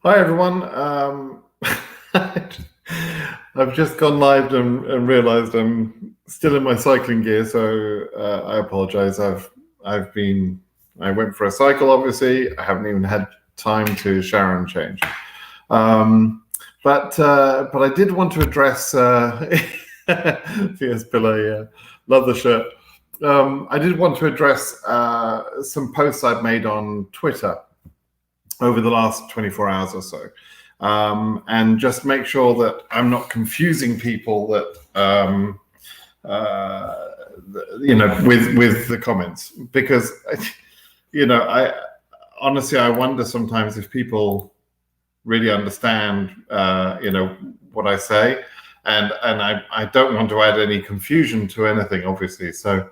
Hi everyone. I've just gone live and realised I'm still in my cycling gear, so I apologise. I went for a cycle. Obviously, I haven't even had time to shower and change. But I did want to address Fierce Pillay. Love the shirt. I did want to address some posts I've made on Twitter over the last 24 hours or so, and just make sure that I'm not confusing people that with the comments, because I honestly wonder sometimes if people really understand what I say, and I don't want to add any confusion to anything, obviously. So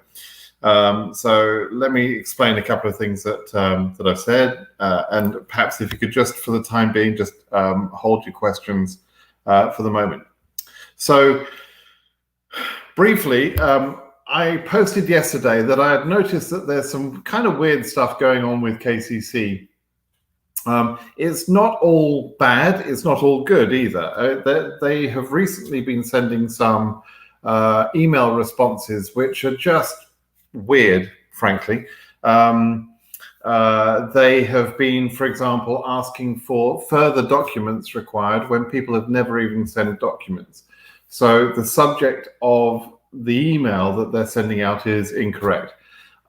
let me explain a couple of things that I've said, and perhaps if you could just, for the time being, just hold your questions for the moment. So briefly, I posted yesterday that I had noticed that there's some kind of weird stuff going on with KCC. It's not all bad, it's not all good either. They have recently been sending some email responses which are just weird, frankly. They have been, for example, asking for further documents required when people have never even sent documents. So the subject of the email that they're sending out is incorrect.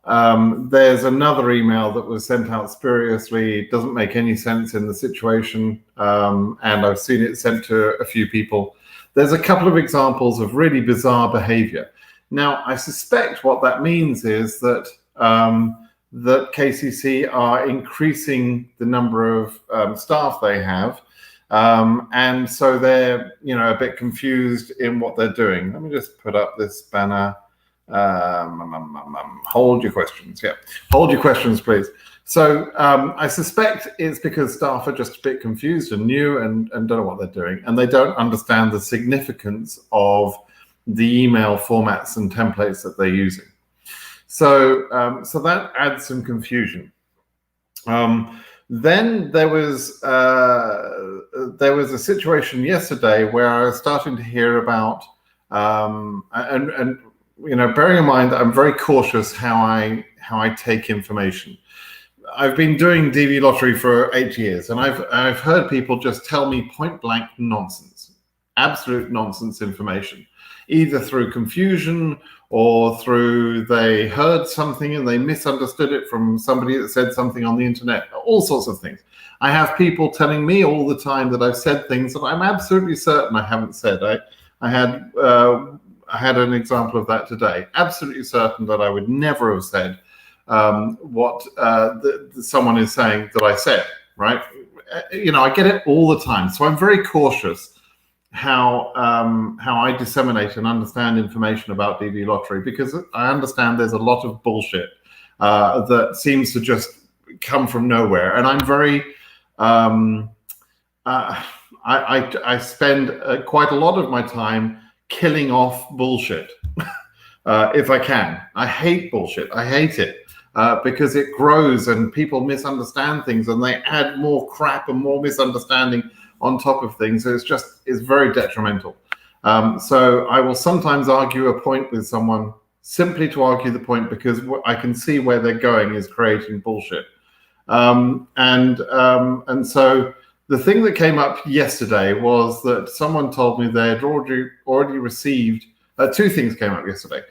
There's another email that was sent out spuriously. It doesn't make any sense in the situation, and I've seen it sent to a few people. There's a couple of examples of really bizarre behavior. Now, I suspect what that means is that that KCC are increasing the number of staff they have, and so they're a bit confused in what they're doing. Let me just put up this banner. Hold your questions. Yeah, hold your questions, please. So I suspect it's because staff are just a bit confused and new and don't know what they're doing, and they don't understand the significance of the email formats and templates that they're using. So that adds some confusion. Then there was a situation yesterday where I was starting to hear about bearing in mind that I'm very cautious how I take information. I've been doing DV Lottery for 8 years, and I've heard people just tell me point blank nonsense, absolute nonsense information, either through confusion or through they heard something and they misunderstood it from somebody that said something on the internet, all sorts of things. I have people telling me all the time that I've said things that I'm absolutely certain I haven't said. I had an example of that today. Absolutely certain that I would never have said what someone is saying that I said, right? I get it all the time. So I'm very cautious how I disseminate and understand information about DV Lottery, because I understand there's a lot of bullshit that seems to just come from nowhere. And I'm very, I spend quite a lot of my time killing off bullshit if I can. I hate bullshit. I hate it because it grows and people misunderstand things and they add more crap and more misunderstanding on top of things. So it's very detrimental. So I will sometimes argue a point with someone simply to argue the point because I can see where they're going is creating bullshit. And so the thing that came up yesterday was that someone told me they had already received, two things came up yesterday.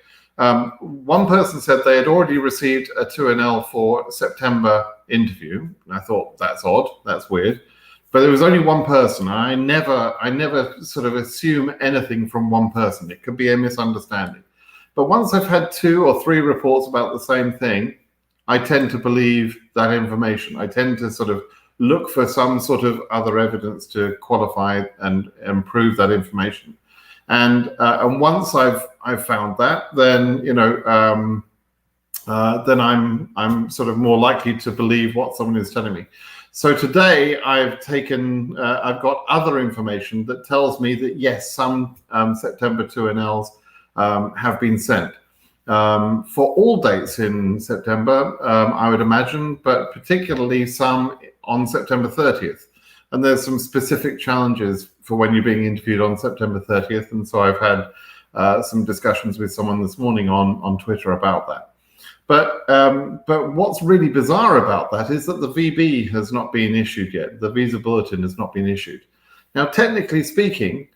One person said they had already received a 2NL for September interview. And I thought, that's odd, that's weird. But there was only one person. I never sort of assume anything from one person. It could be a misunderstanding. But once I've had 2 or 3 reports about the same thing, I tend to believe that information. I tend to sort of look for some sort of other evidence to qualify and improve that information. And once I've found that, then then I'm sort of more likely to believe what someone is telling me. So today I've got other information that tells me that yes, some September 2NLs have been sent for all dates in September, I would imagine, but particularly some on September 30th. and there's some specific challenges for when you're being interviewed on September 30th. And so I've had some discussions with someone this morning on Twitter about that. But what's really bizarre about that is that the VB has not been issued yet. The visa bulletin has not been issued. Now, technically speaking,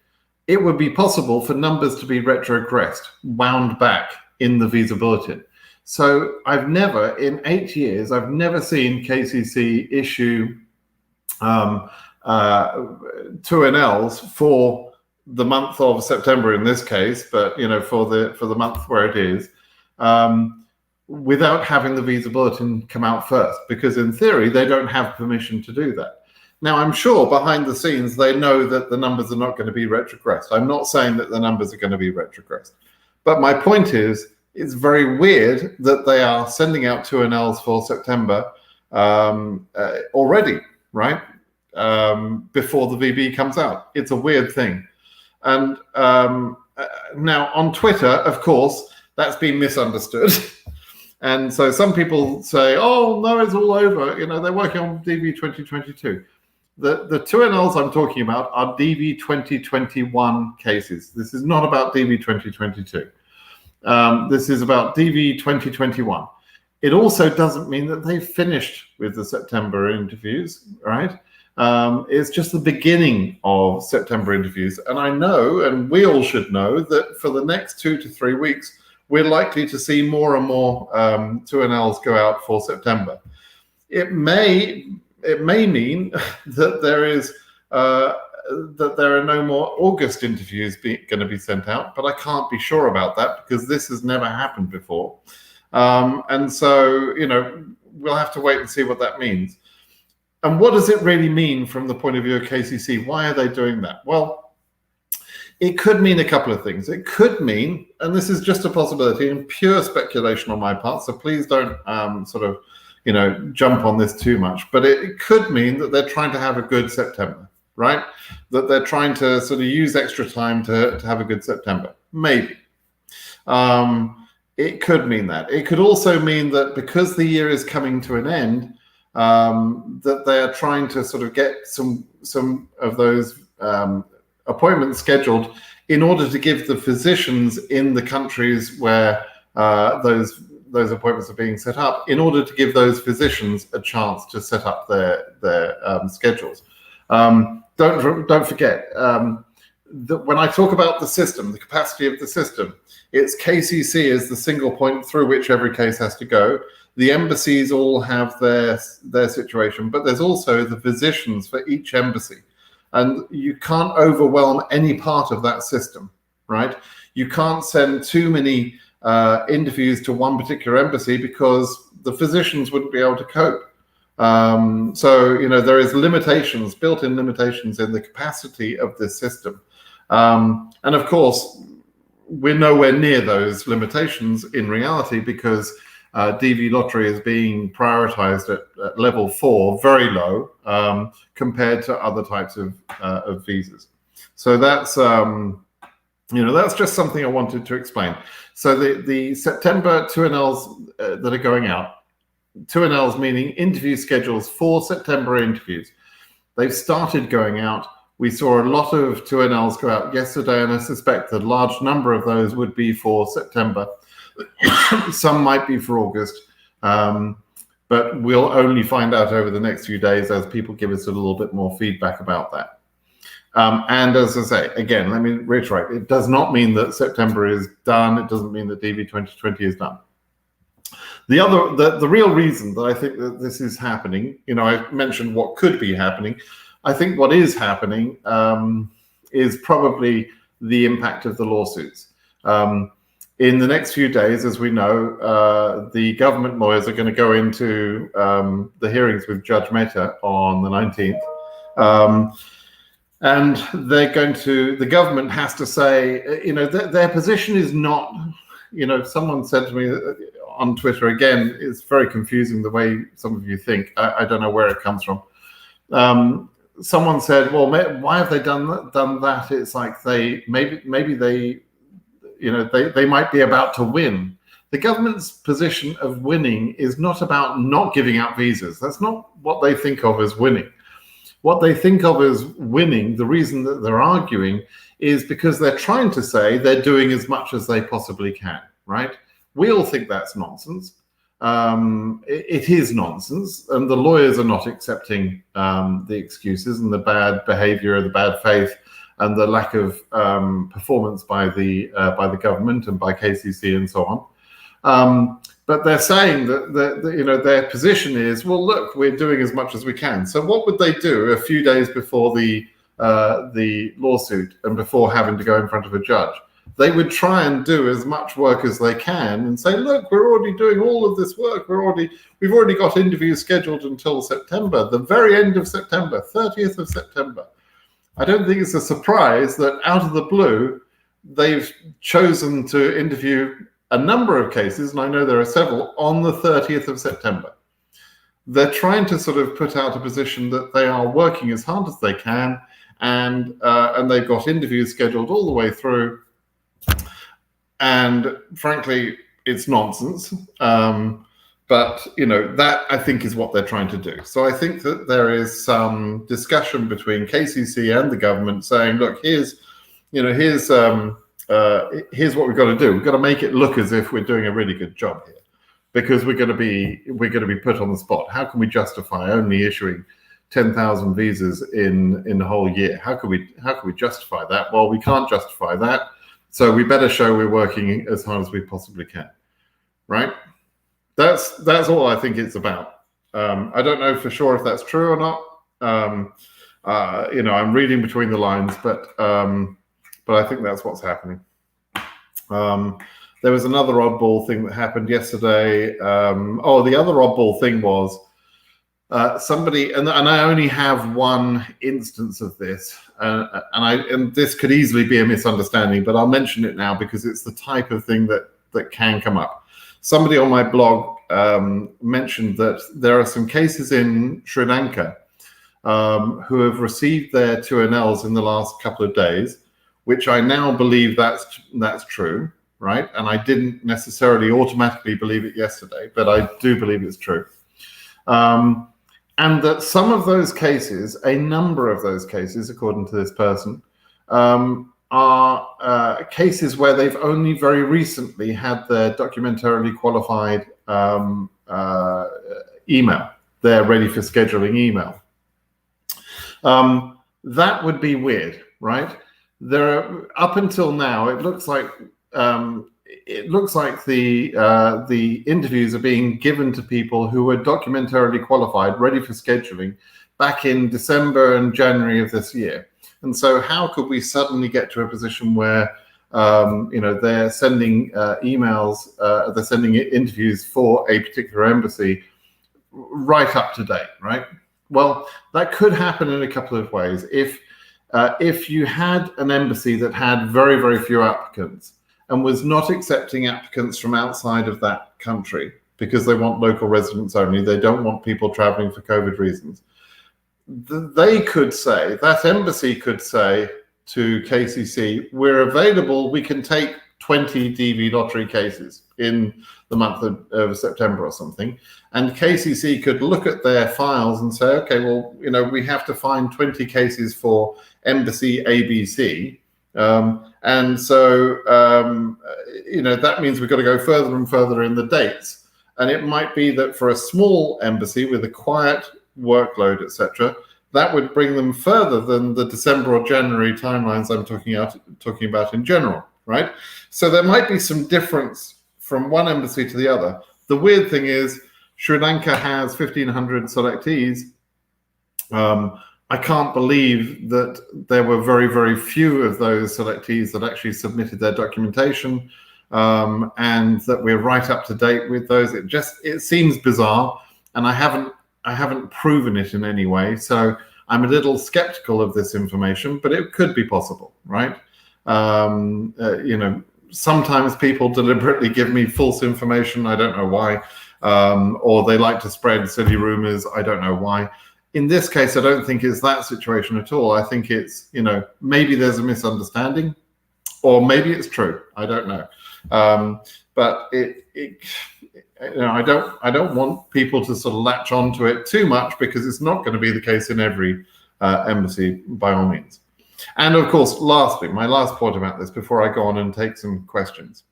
it would be possible for numbers to be retrogressed, wound back in the visa bulletin. So I've never, in 8 years, I've never seen KCC issue 2NLs for the month of September in this case, but for the month where it is, without having the visa bulletin come out first, because in theory they don't have permission to do that. Now, I'm sure behind the scenes they know that the numbers are not going to be retrogressed. I'm not saying that the numbers are going to be retrogressed, but my point is, it's very weird that they are sending out 2NLs for September already, right? Before the VB comes out. It's a weird thing. And now on Twitter, of course, that's been misunderstood. And so some people say, oh, no, it's all over. They're working on DV2022. The 2NLs I'm talking about are DV2021 cases. This is not about DV2022. This is about DV2021. It also doesn't mean that they've finished with the September interviews, right? It's just the beginning of September interviews. And I know, and we all should know, that for the next 2 to 3 weeks, we're likely to see more and more 2NLs go out for September. It may mean that there are no more August interviews going to be sent out, but I can't be sure about that because this has never happened before. And so, we'll have to wait and see what that means. And what does it really mean from the point of view of KCC? Why are they doing that? Well, it could mean a couple of things. It could mean, and this is just a possibility and pure speculation on my part, so please don't jump on this too much, but it could mean that they're trying to have a good September, right? That they're trying to sort of use extra time to have a good September. Maybe. It could mean that. It could also mean that because the year is coming to an end, that they are trying to sort of get some of those appointments scheduled in order to give the physicians in the countries where those appointments are being set up, in order to give those physicians a chance to set up their schedules. Don't forget that when I talk about the system, the capacity of the system, it's KCC is the single point through which every case has to go. The embassies all have their situation, but there's also the physicians for each embassy. And you can't overwhelm any part of that system, right? You can't send too many interviews to one particular embassy because the physicians wouldn't be able to cope. So, there is limitations, built-in limitations in the capacity of this system. And of course, we're nowhere near those limitations in reality because DV Lottery is being prioritized at level 4, very low, compared to other types of visas. So that's that's just something I wanted to explain. So the September 2NLs that are going out, 2NLs meaning interview schedules for September interviews, they've started going out. We saw a lot of 2NLs go out yesterday, and I suspect a large number of those would be for September. Some might be for August, but we'll only find out over the next few days as people give us a little bit more feedback about that. And as I say, again, let me reiterate, it does not mean that September is done. It doesn't mean that DV2020 is done. The real reason that I think that this is happening, I mentioned what could be happening. I think what is happening is probably the impact of the lawsuits. In the next few days, as we know, the government lawyers are going to go into the hearings with Judge Mehta on the 19th. And the government has to say, their position is not, someone said to me on Twitter, again, it's very confusing the way some of you think. I don't know where it comes from. Someone said, well, why have they done that? It's like they might be about to win. The government's position of winning is not about not giving out visas. That's not what they think of as winning. what they think of as winning, the reason that they're arguing, is because they're trying to say they're doing as much as they possibly can, right? We all think that's nonsense. It is nonsense, and the lawyers are not accepting the excuses and the bad behavior, the bad faith, and the lack of performance by the government and by KCC and so on. But they're saying that you know, their position is, well, look, we're doing as much as we can. So what would they do a few days before the lawsuit and before having to go in front of a judge? They would try and do as much work as they can and say, look, we're already doing all of this work. We've already got interviews scheduled until September, the very end of September, 30th of September. I don't think it's a surprise that out of the blue, they've chosen to interview a number of cases, and I know there are several, on the 30th of September. They're trying to sort of put out a position that they are working as hard as they can, and they've got interviews scheduled all the way through. And frankly, it's nonsense. But you know, that I think is what they're trying to do. So I think that there is some discussion between KCC and the government saying, look, here's what we've got to do. We've got to make it look as if we're doing a really good job here, because we're going to be put on the spot. How can we justify only issuing 10,000 visas in the whole year? How can we justify that? Well, we can't justify that. So we better show we're working as hard as we possibly can, right? That's all I think it's about. I don't know for sure if that's true or not. You know, I'm reading between the lines, but I think that's what's happening. There was another oddball thing that happened yesterday. The other oddball thing was somebody, and I only have one instance of this, and this could easily be a misunderstanding, but I'll mention it now because it's the type of thing that can come up. Somebody on my blog mentioned that there are some cases in Sri Lanka who have received their 2NLs in the last couple of days, which I now believe that's true, right? And I didn't necessarily automatically believe it yesterday, but I do believe it's true. And that some of those cases, a number of those cases, according to this person, are cases where they've only very recently had their documentarily qualified email, their ready for scheduling email. That would be weird, right? There are, up until now, it looks like the interviews are being given to people who were documentarily qualified, ready for scheduling, back in December and January of this year. And so how could we suddenly get to a position where they're sending emails, they're sending interviews for a particular embassy right up to date, right? Well, that could happen in a couple of ways. If you had an embassy that had very, very few applicants and was not accepting applicants from outside of that country because they want local residents only, they don't want people traveling for COVID reasons, they could say, that embassy could say to KCC, we're available, we can take 20 DV lottery cases in the month of September or something. And KCC could look at their files and say, okay, well, we have to find 20 cases for embassy ABC. And so, that means we've got to go further and further in the dates. And it might be that for a small embassy with a quiet workload, etc., that would bring them further than the December or January timelines I'm talking about in general, right? So there might be some difference from one embassy to the other. The weird thing is Sri Lanka has 1,500 selectees. I can't believe that there were very, very few of those selectees that actually submitted their documentation, and that we're right up to date with those. It seems bizarre, and I haven't proven it in any way. So I'm a little skeptical of this information, but it could be possible, right? Sometimes people deliberately give me false information. I don't know why, or they like to spread silly rumors. I don't know why. In this case, I don't think it's that situation at all. I think it's, maybe there's a misunderstanding, or maybe it's true. I don't know. But I don't want people to sort of latch onto it too much, because it's not going to be the case in every embassy, by all means. And of course, lastly, my last point about this before I go on and take some questions.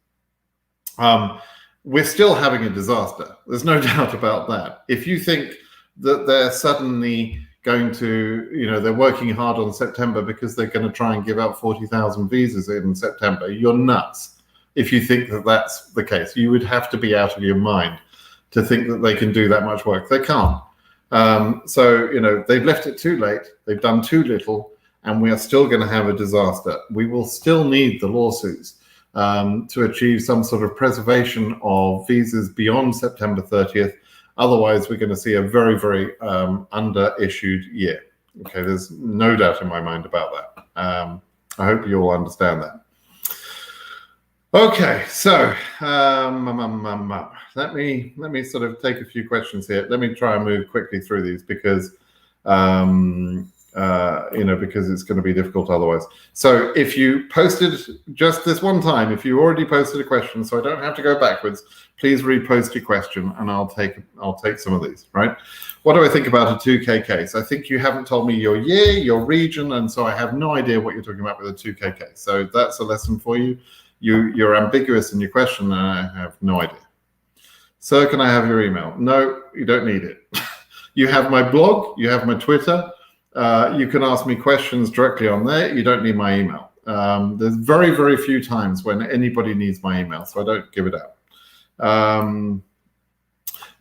We're still having a disaster. There's no doubt about that. If you think that they're suddenly going to, they're working hard on September because they're going to try and give out 40,000 visas in September, you're nuts. If you think that that's the case, you would have to be out of your mind to think that they can do that much work. They can't. So, they've left it too late. They've done too little, and we are still going to have a disaster. We will still need the lawsuits to achieve some sort of preservation of visas beyond September 30th. Otherwise, we're going to see a very, very under-issued year. Okay, there's no doubt in my mind about that. I hope you all understand that. Okay, so let me sort of take a few questions here. Let me try and move quickly through these because because it's going to be difficult otherwise. So if you posted just this one time, if you already posted a question, so I don't have to go backwards, please repost your question and I'll take some of these, right? What do I think about a 2K case? I think you haven't told me your year, your region, and so I have no idea what you're talking about with a 2K case. So that's a lesson for you. You're ambiguous in your question and I have no idea. Sir, can I have your email? No, you don't need it. You have my blog, you have my Twitter. You can ask me questions directly on there. You don't need my email. There's very, very few times when anybody needs my email, so I don't give it out.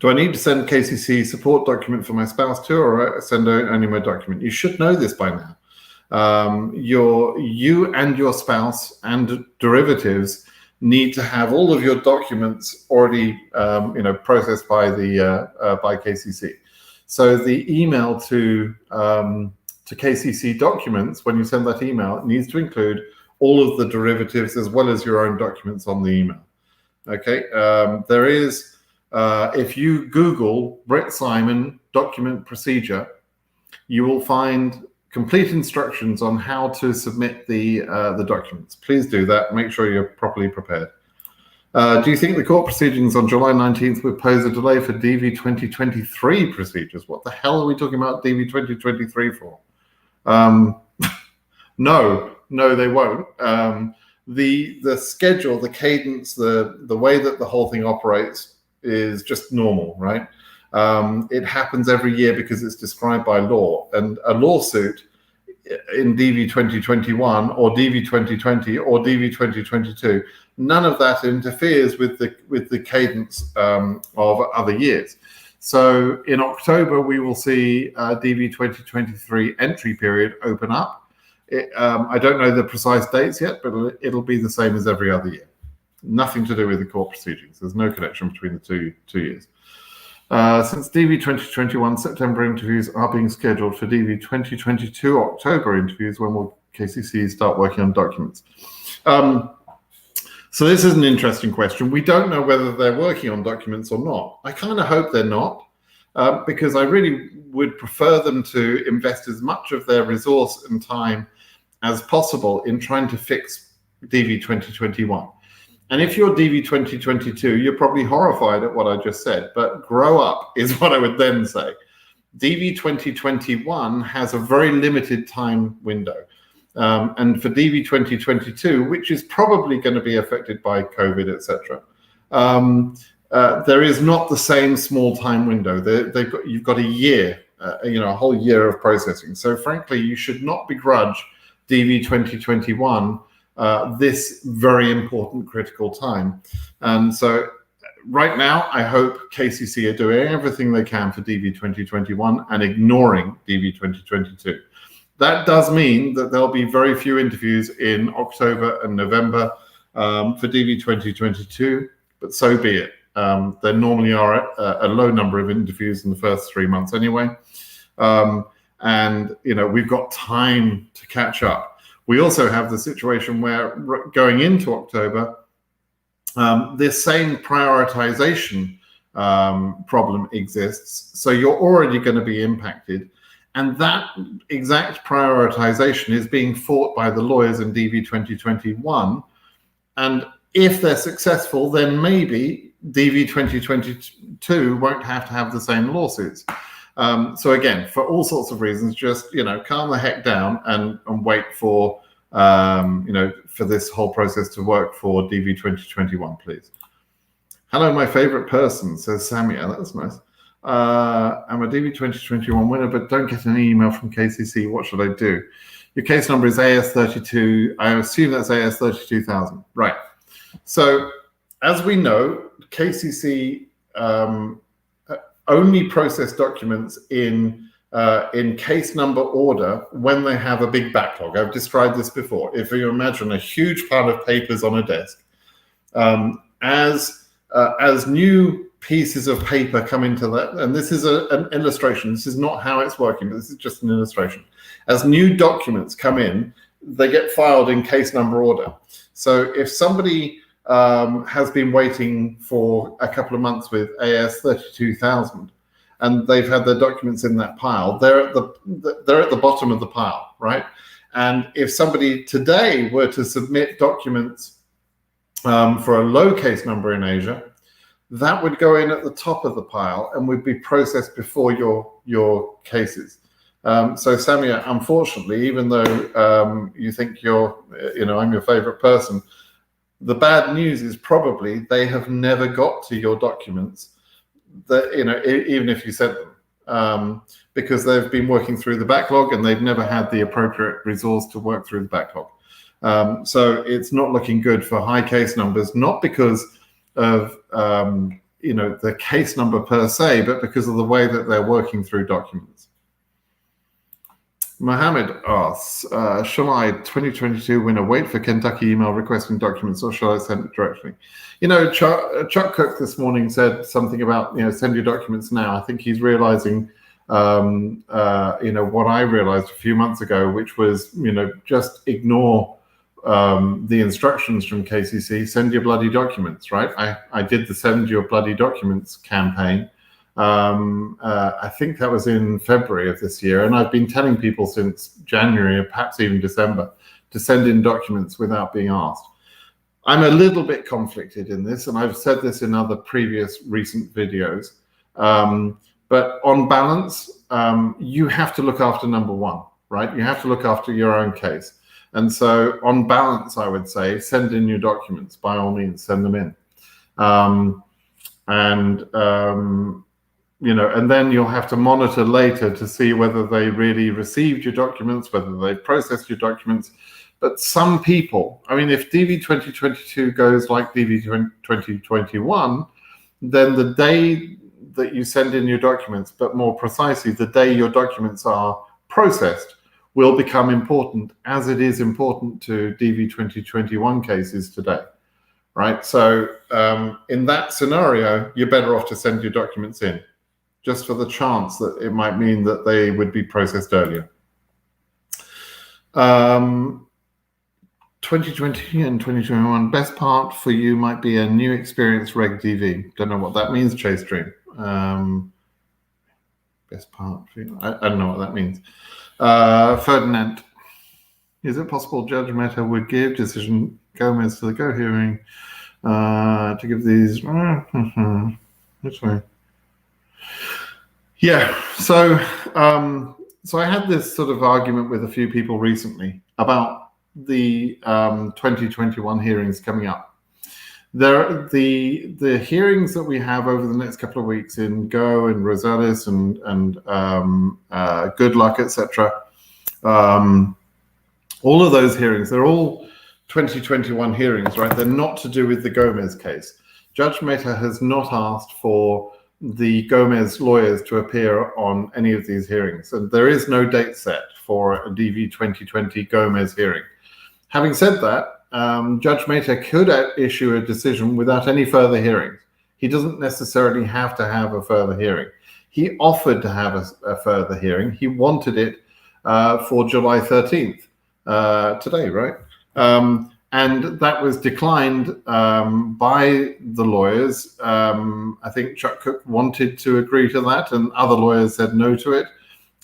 Do I need to send KCC support document for my spouse too, or send only my document? You should know this by now. You and your spouse and derivatives need to have all of your documents already, processed by by KCC. So the email to KCC documents, when you send that email, it needs to include all of the derivatives as well as your own documents on the email. Okay, there is, if you Google Brett Simon document procedure, you will find complete instructions on how to submit the documents. Please do that. Make sure you're properly prepared. Do you think the court proceedings on July 19th would pose a delay for DV 2023 procedures? What the hell are we talking about DV 2023 for? No, they won't. The schedule, the cadence, the way that the whole thing operates is just normal, right? It happens every year because it's described by law, and a lawsuit in DV 2021 or DV 2020 or DV 2022, none of that interferes with the cadence of other years. So in October, we will see DV 2023 entry period open up. I don't know the precise dates yet, but it'll be the same as every other year. Nothing to do with the court proceedings. There's no connection between the two years. Since DV 2021 September interviews are being scheduled for DV 2022 October interviews, when will KCC start working on documents? So this is an interesting question. We don't know whether they're working on documents or not. I kind of hope they're not, because I really would prefer them to invest as much of their resource and time as possible in trying to fix DV 2021. And if you're DV 2022, you're probably horrified at what I just said, but grow up is what I would then say. DV 2021 has a very limited time window. And for DV 2022, which is probably going to be affected by COVID, etc., there is not the same small time window. You've got a year, a whole year of processing. So frankly, you should not begrudge DV 2021 this very important critical time. And so right now, I hope KCC are doing everything they can for DV 2021 and ignoring DV 2022. That does mean that there'll be very few interviews in October and November for DV 2022, but so be it. There normally are a low number of interviews in the first 3 months anyway. And we've got time to catch up. We also have the situation where going into October, this same prioritization problem exists. So you're already going to be impacted. And that exact prioritization is being fought by the lawyers in DV 2021. And if they're successful, then maybe DV 2022 won't have to have the same lawsuits. So again, for all sorts of reasons, just, calm the heck down and wait for, for this whole process to work for DV 2021, please. Hello, my favorite person, says Samia. That's nice. I'm a DV 2021 winner, but don't get an email from KCC. What should I do? Your case number is AS32. I assume that's AS32000. Right. So as we know, KCC only process documents in case number order when they have a big backlog. I've described this before. If you imagine a huge pile of papers on a desk, as new pieces of paper come into that, and this is an illustration, this is not how it's working, but this is just an illustration. As new documents come in, they get filed in case number order. So if somebody has been waiting for a couple of months with AS32000 and they've had their documents in that pile, they're at the bottom of the pile, right? And if somebody today were to submit documents for a low case number in Asia, that would go in at the top of the pile and would be processed before your cases. So Samia, unfortunately, even though you think I'm your favorite person, the bad news is probably they have never got to your documents, that even if you sent them, because they've been working through the backlog and they've never had the appropriate resource to work through the backlog. So it's not looking good for high case numbers, not because of the case number per se, but because of the way that they're working through documents. Mohammed asks, shall I 2022 winner wait for Kentucky email requesting documents, or shall I send it directly? Chuck Cook this morning said something about send your documents now. I think he's realizing what I realized a few months ago, which was just ignore the instructions from KCC, send your bloody documents, right? I did the send your bloody documents campaign. I think that was in February of this year. And I've been telling people since January, or perhaps even December, to send in documents without being asked. I'm a little bit conflicted in this, and I've said this in other previous recent videos. But on balance, you have to look after number one, right? You have to look after your own case. And so on balance, I would say, send in your documents, by all means, send them in. And then you'll have to monitor later to see whether they really received your documents, whether they processed your documents. But some people, if DV 2022 goes like DV 2021, then the day that you send in your documents, but more precisely, the day your documents are processed, will become important, as it is important to DV 2021 cases today, right? So in that scenario, you're better off to send your documents in, just for the chance that it might mean that they would be processed earlier. 2020 and 2021, best part for you might be a new experience reg DV. Don't know what that means, Chase Dream. Best part for you, I don't know what that means. Ferdinand, is it possible Judge Mehta would give decision Gomez to the go hearing to give these? Which way? Yeah. So I had this sort of argument with a few people recently about the 2021 hearings coming up. The hearings that we have over the next couple of weeks in Go and Rosales and Good Luck, etc. All of those hearings, they're all 2021 hearings, right? They're not to do with the Gomez case. Judge Mehta has not asked for the Gomez lawyers to appear on any of these hearings, and there is no date set for a DV 2020 Gomez hearing. Having said that, Judge Mehta could issue a decision without any further hearings. He doesn't necessarily have to have a further hearing. He offered to have a further hearing. He wanted it for July 13th, today, right? And that was declined by the lawyers. I think Chuck Cook wanted to agree to that, and other lawyers said no to it.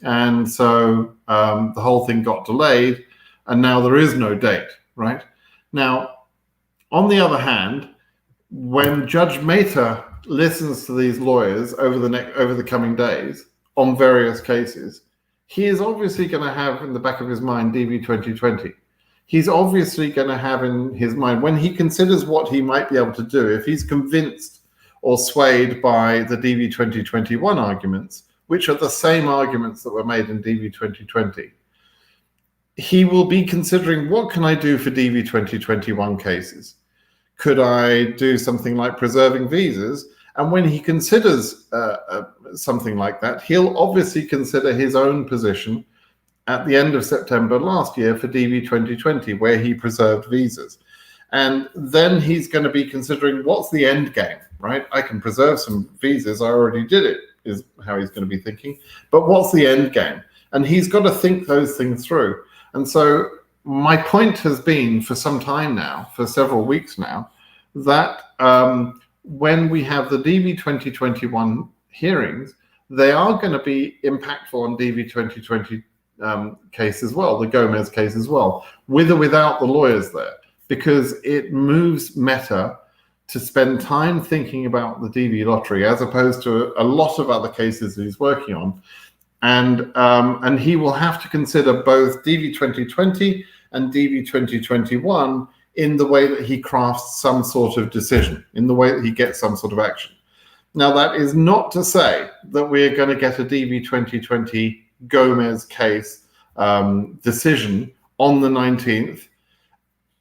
And so the whole thing got delayed, and now there is no date, right? Now, on the other hand, when Judge Mehta listens to these lawyers over the coming days, on various cases, he is obviously going to have in the back of his mind DV2020. He's obviously going to have in his mind, when he considers what he might be able to do, if he's convinced or swayed by the DV2021 arguments, which are the same arguments that were made in DV2020, he will be considering, what can I do for DV2021 cases? Could I do something like preserving visas? And when he considers something like that, he'll obviously consider his own position at the end of September last year for DV2020, where he preserved visas. And then he's going to be considering, what's the end game, right? I can preserve some visas, I already did it, is how he's going to be thinking. But what's the end game? And he's got to think those things through. And so my point has been for some time now, for several weeks now, that when we have the DV2021 hearings, they are going to be impactful on DV2020 case as well, the Gomez case as well, with or without the lawyers there, because it moves Meta to spend time thinking about the DV lottery as opposed to a lot of other cases that he's working on. And he will have to consider both DV2020 and DV2021 in the way that he crafts some sort of decision, in the way that he gets some sort of action. Now, that is not to say that we're going to get a DV2020 Gomez case decision on the 19th.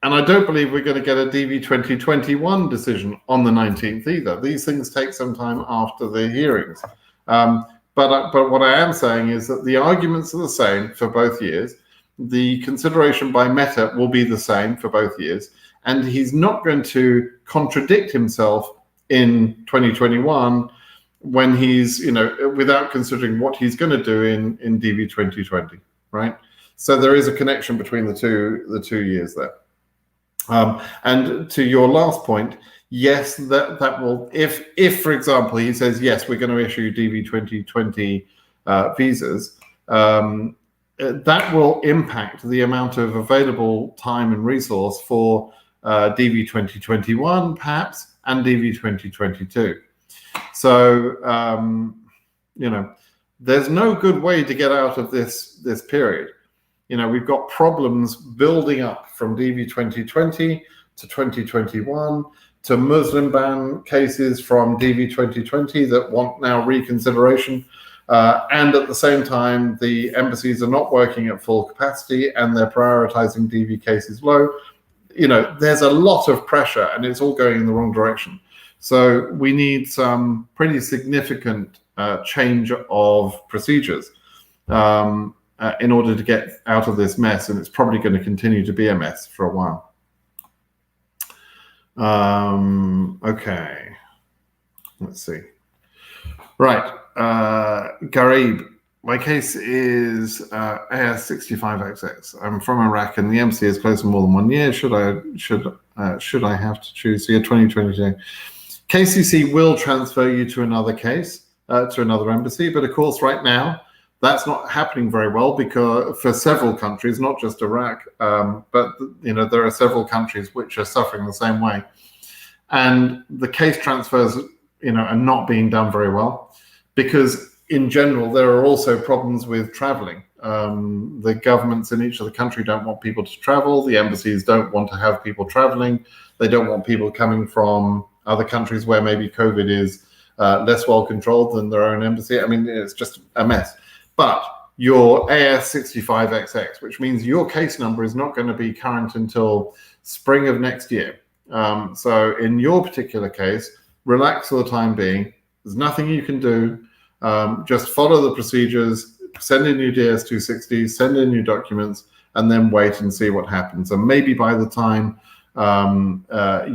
And I don't believe we're going to get a DV2021 decision on the 19th either. These things take some time after the hearings. But what I am saying is that the arguments are the same for both years. The consideration by Meta will be the same for both years. And he's not going to contradict himself in 2021 when he's, without considering what he's going to do in DV 2020, right? So there is a connection between the two years there. And to your last point, yes, that will, if for example he says yes, we're going to issue DV 2020 visas, that will impact the amount of available time and resource for DV 2021 perhaps, and DV 2022. So there's no good way to get out of this period. We've got problems building up from DV 2020 to 2021 to Muslim ban cases from DV 2020 that want now reconsideration. And at the same time, the embassies are not working at full capacity and they're prioritizing DV cases low. There's a lot of pressure and it's all going in the wrong direction. So we need some pretty significant change of procedures in order to get out of this mess. And it's probably going to continue to be a mess for a while. Okay, let's see. Right. Garib, my case is AS65XX. I'm from Iraq and the MC is closed for more than 1 year. Should I have to choose the year 2022? KCC will transfer you to another case, to another embassy, but of course right now that's not happening very well because for several countries, not just Iraq, but there are several countries which are suffering the same way, and the case transfers are not being done very well. Because in general, there are also problems with traveling. The governments in each of the country don't want people to travel. The embassies don't want to have people traveling. They don't want people coming from other countries where maybe COVID is less well controlled than their own embassy. I mean, it's just a mess. But your AS65XX, which means your case number is not going to be current until spring of next year. So in your particular case, relax for the time being. There's nothing you can do. Just follow the procedures, send in your DS-260, send in your documents, and then wait and see what happens. And maybe by the time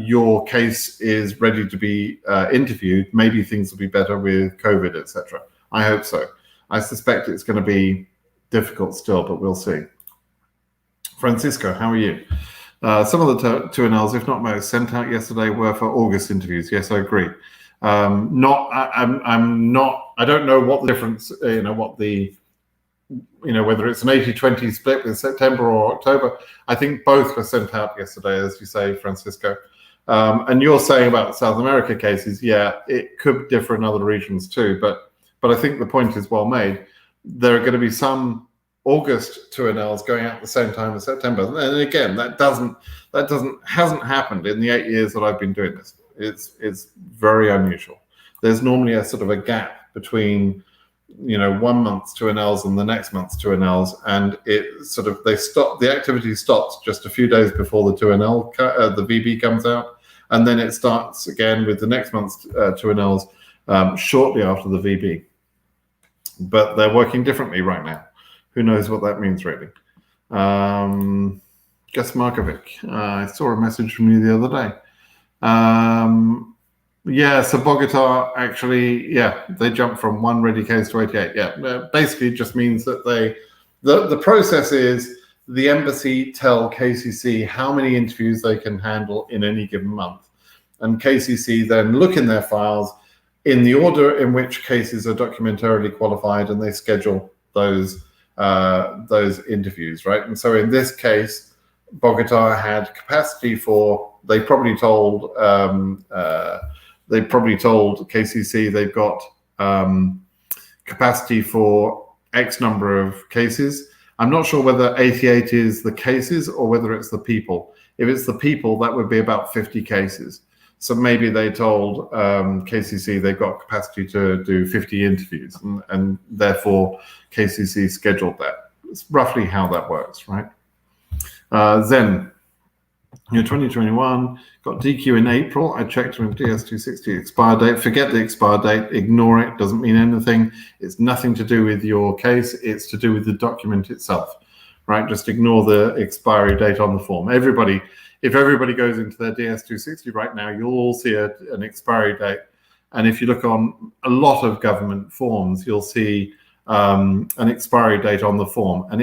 your case is ready to be interviewed, maybe things will be better with COVID, etc. I hope so. I suspect it's going to be difficult still, but we'll see. Francisco, how are you? Some of the 2NLs, if not most, sent out yesterday were for August interviews. Yes, I agree. I don't know what the difference, whether it's an 80-20 split with September or October. I think both were sent out yesterday, as you say, Francisco. And you're saying about South America cases, yeah, it could differ in other regions too, but But I think the point is well made. There are going to be some August 2NLs going out at the same time as September. And again, that hasn't happened in the 8 years that I've been doing this. It's very unusual. There's normally a sort of a gap between 1 month's 2NLs and the next month's 2NLs, and the activity stops just a few days before the 2NL, the VB comes out, and then it starts again with the next month's 2NLs shortly after the VB. But they're working differently right now. Who knows what that means, really? Gus Markovic, I saw a message from you the other day. So Bogota actually, they jumped from 1 ready case to 88. Basically it just means that the process is the embassy tell KCC how many interviews they can handle in any given month. And KCC then look in their files in the order in which cases are documentarily qualified, and they schedule those interviews, right? And so in this case, Bogota had capacity for, they probably told KCC they've got capacity for X number of cases. I'm not sure whether 88 is the cases or whether it's the people. If it's the people, that would be about 50 cases. So maybe they told KCC they've got capacity to do 50 interviews, and therefore KCC scheduled that. It's roughly how that works, right? Zen, your 2021 got DQ in April. I checked with DS260 expire date. Forget the expire date. Ignore it. Doesn't mean anything. It's nothing to do with your case. It's to do with the document itself, right? Just ignore the expiry date on the form. If everybody goes into their DS260 right now, you'll all see an expiry date. And if you look on a lot of government forms, you'll see an expiry date on the form. And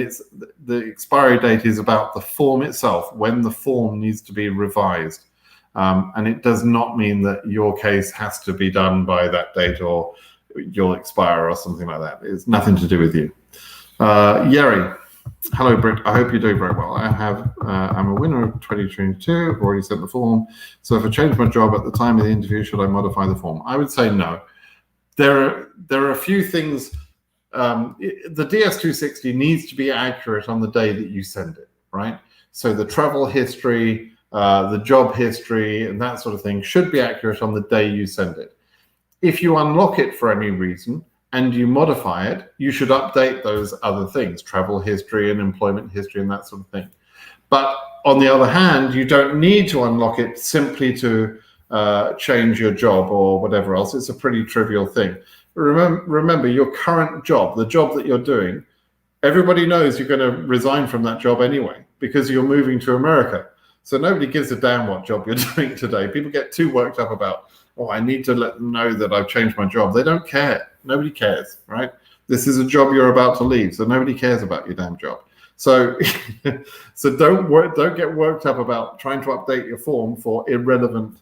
the expiry date is about the form itself, when the form needs to be revised. And it does not mean that your case has to be done by that date or you'll expire or something like that. It's nothing to do with you. Yeri. Hello, Britt. I hope you're doing very well. I'm a winner of 2022. I've already sent the form. So if I change my job at the time of the interview, should I modify the form? I would say no. There are a few things. The DS260 needs to be accurate on the day that you send it, right? So the travel history, the job history, and that sort of thing should be accurate on the day you send it. If you unlock it for any reason, and you modify it, you should update those other things, travel history and employment history and that sort of thing. But on the other hand, you don't need to unlock it simply to change your job or whatever else. It's a pretty trivial thing. Remember your current job, the job that you're doing, everybody knows you're going to resign from that job anyway because you're moving to America. So nobody gives a damn what job you're doing today. People get too worked up about, oh, I need to let them know that I've changed my job. They don't care. Nobody cares, right? This is a job you're about to leave, so nobody cares about your damn job. So, don't get worked up about trying to update your form for irrelevant,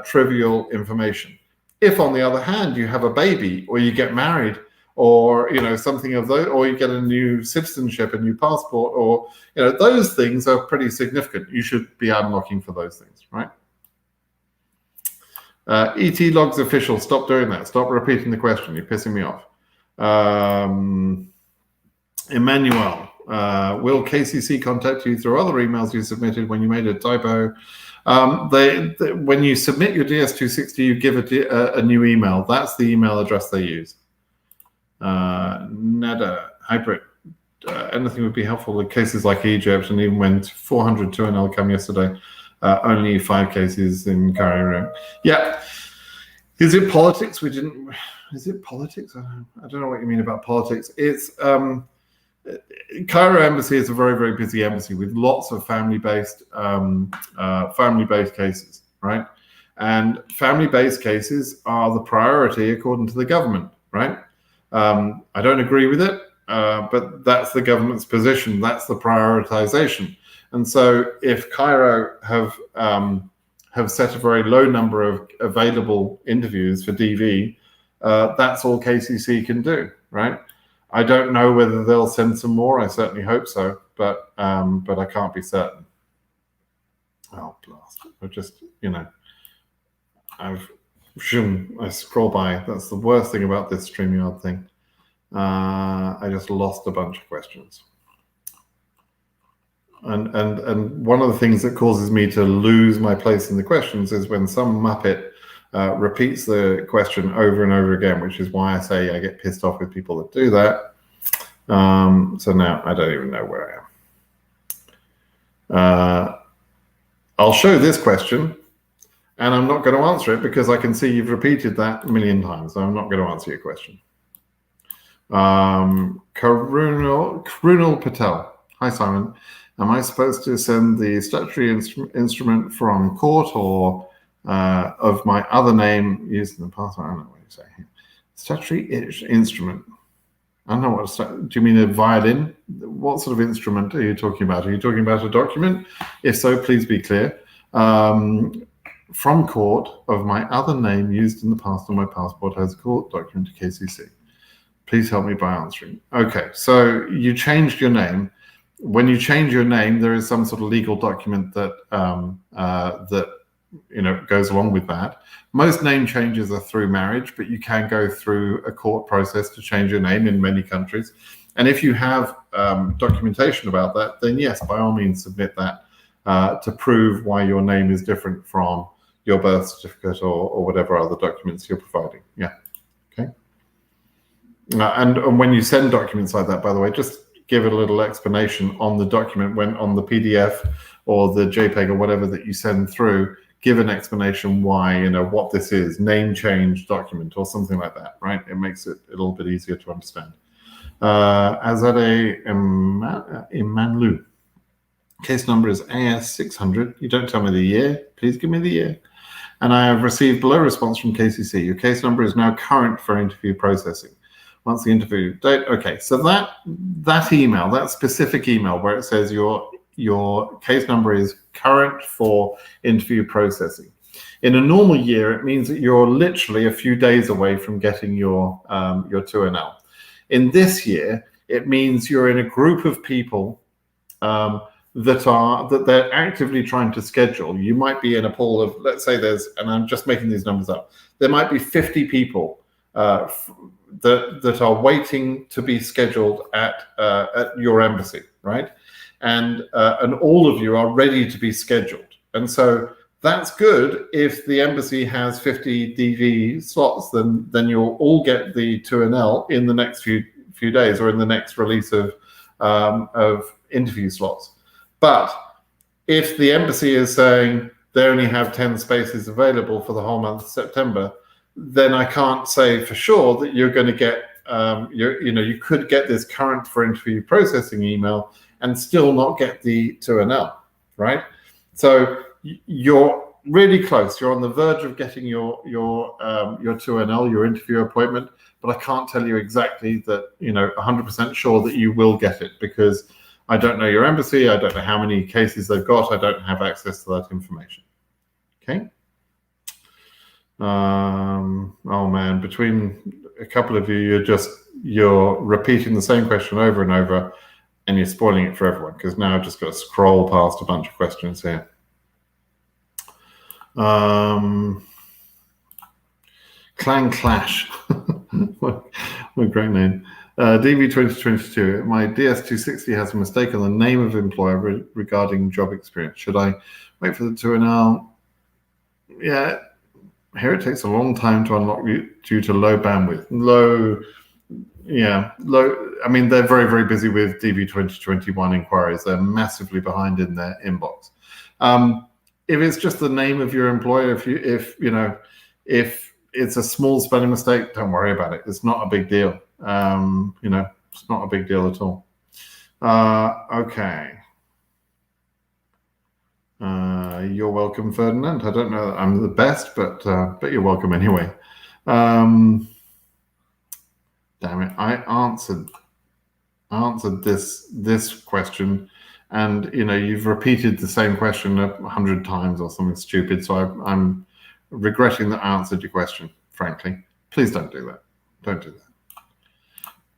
trivial information. If, on the other hand, you have a baby, or you get married, or something of those, or you get a new citizenship, a new passport, or those things are pretty significant. You should be unlocking for those things, right? ET logs official, stop doing that. Stop repeating the question. You're pissing me off. Emmanuel, will KCC contact you through other emails you submitted when you made a typo? When you submit your DS260, you give a new email. That's the email address they use. Nada, hybrid. Anything would be helpful in cases like Egypt, and even when 400 2NL come yesterday. Only 5 cases in Cairo. Yeah. Is it politics? Is it politics? I don't know what you mean about politics. It's Cairo embassy is a very, very busy embassy with lots of family-based cases, right? And family-based cases are the priority according to the government, right? I don't agree with it, but that's the government's position. That's the prioritization. And so if Cairo have set a very low number of available interviews for DV, that's all KCC can do, right? I don't know whether they'll send some more. I certainly hope so, but I can't be certain. Oh, blast. I just, I scroll by. That's the worst thing about this StreamYard thing. I just lost a bunch of questions. And one of the things that causes me to lose my place in the questions is when some Muppet repeats the question over and over again, which is why I say I get pissed off with people that do that. So now I don't even know where I am. I'll show this question, and I'm not going to answer it because I can see you've repeated that a million times. So I'm not going to answer your question. Karunal Patel. Hi, Simon. Am I supposed to send the statutory instrument from court or of my other name used in the past? I don't know what you're saying here. Statutory instrument. I don't know what. Do you mean a violin? What sort of instrument are you talking about? Are you talking about a document? If so, please be clear. From court of my other name used in the past on my passport as a court document to KCC. Please help me by answering. Okay, so you changed your name. When you change your name, there is some sort of legal document that goes along with that. Most name changes are through marriage, but you can go through a court process to change your name in many countries. And if you have documentation about that, then yes, by all means, submit that to prove why your name is different from your birth certificate or whatever other documents you're providing. Yeah. Okay. And when you send documents like that, by the way, just give it a little explanation on the document when on the PDF or the JPEG or whatever that you send through. Give an explanation why, what this is, name change document or something like that, right? It makes it a little bit easier to understand. Azadeh Imanlu. Case number is AS600. You don't tell me the year. Please give me the year. And I have received below response from KCC. Your case number is now current for interview processing. Once the interview date, okay. So that email, that specific email where it says your case number is current for interview processing. In a normal year, it means that you're literally a few days away from getting your 2NL. In this year, it means you're in a group of people that they're actively trying to schedule. You might be in a pool of, let's say and I'm just making these numbers up, there might be 50 people that are waiting to be scheduled at your embassy, right? And all of you are ready to be scheduled. And so that's good. If the embassy has 50 DV slots, then you'll all get the 2NL in the next few days or in the next release of interview slots. But if the embassy is saying they only have 10 spaces available for the whole month of September, then I can't say for sure that you're going to get, you could get this current for interview processing email and still not get the 2NL, right? So you're really close. You're on the verge of getting your 2NL, your interview appointment, but I can't tell you exactly that, 100% sure that you will get it because I don't know your embassy. I don't know how many cases they've got. I don't have access to that information. Okay. Oh man, between a couple of you, you're repeating the same question over and over, and you're spoiling it for everyone because now I've just got to scroll past a bunch of questions here. Clan Clash, what a great name. DV2022. My DS260 has a mistake on the name of employer regarding job experience. Should I wait for the 2NL? Yeah. Here it takes a long time to unlock due to low bandwidth. Low. I mean, they're very, very busy with DV2021 inquiries. They're massively behind in their inbox. If it's just the name of your employer, if it's a small spelling mistake, don't worry about it. It's not a big deal. It's not a big deal at all. Okay. You're welcome, Ferdinand. I don't know that I'm the best, but you're welcome anyway. Damn it! I answered this question, and you've repeated the same question 100 times or something stupid. So I'm regretting that I answered your question. Frankly, please don't do that. Don't do that.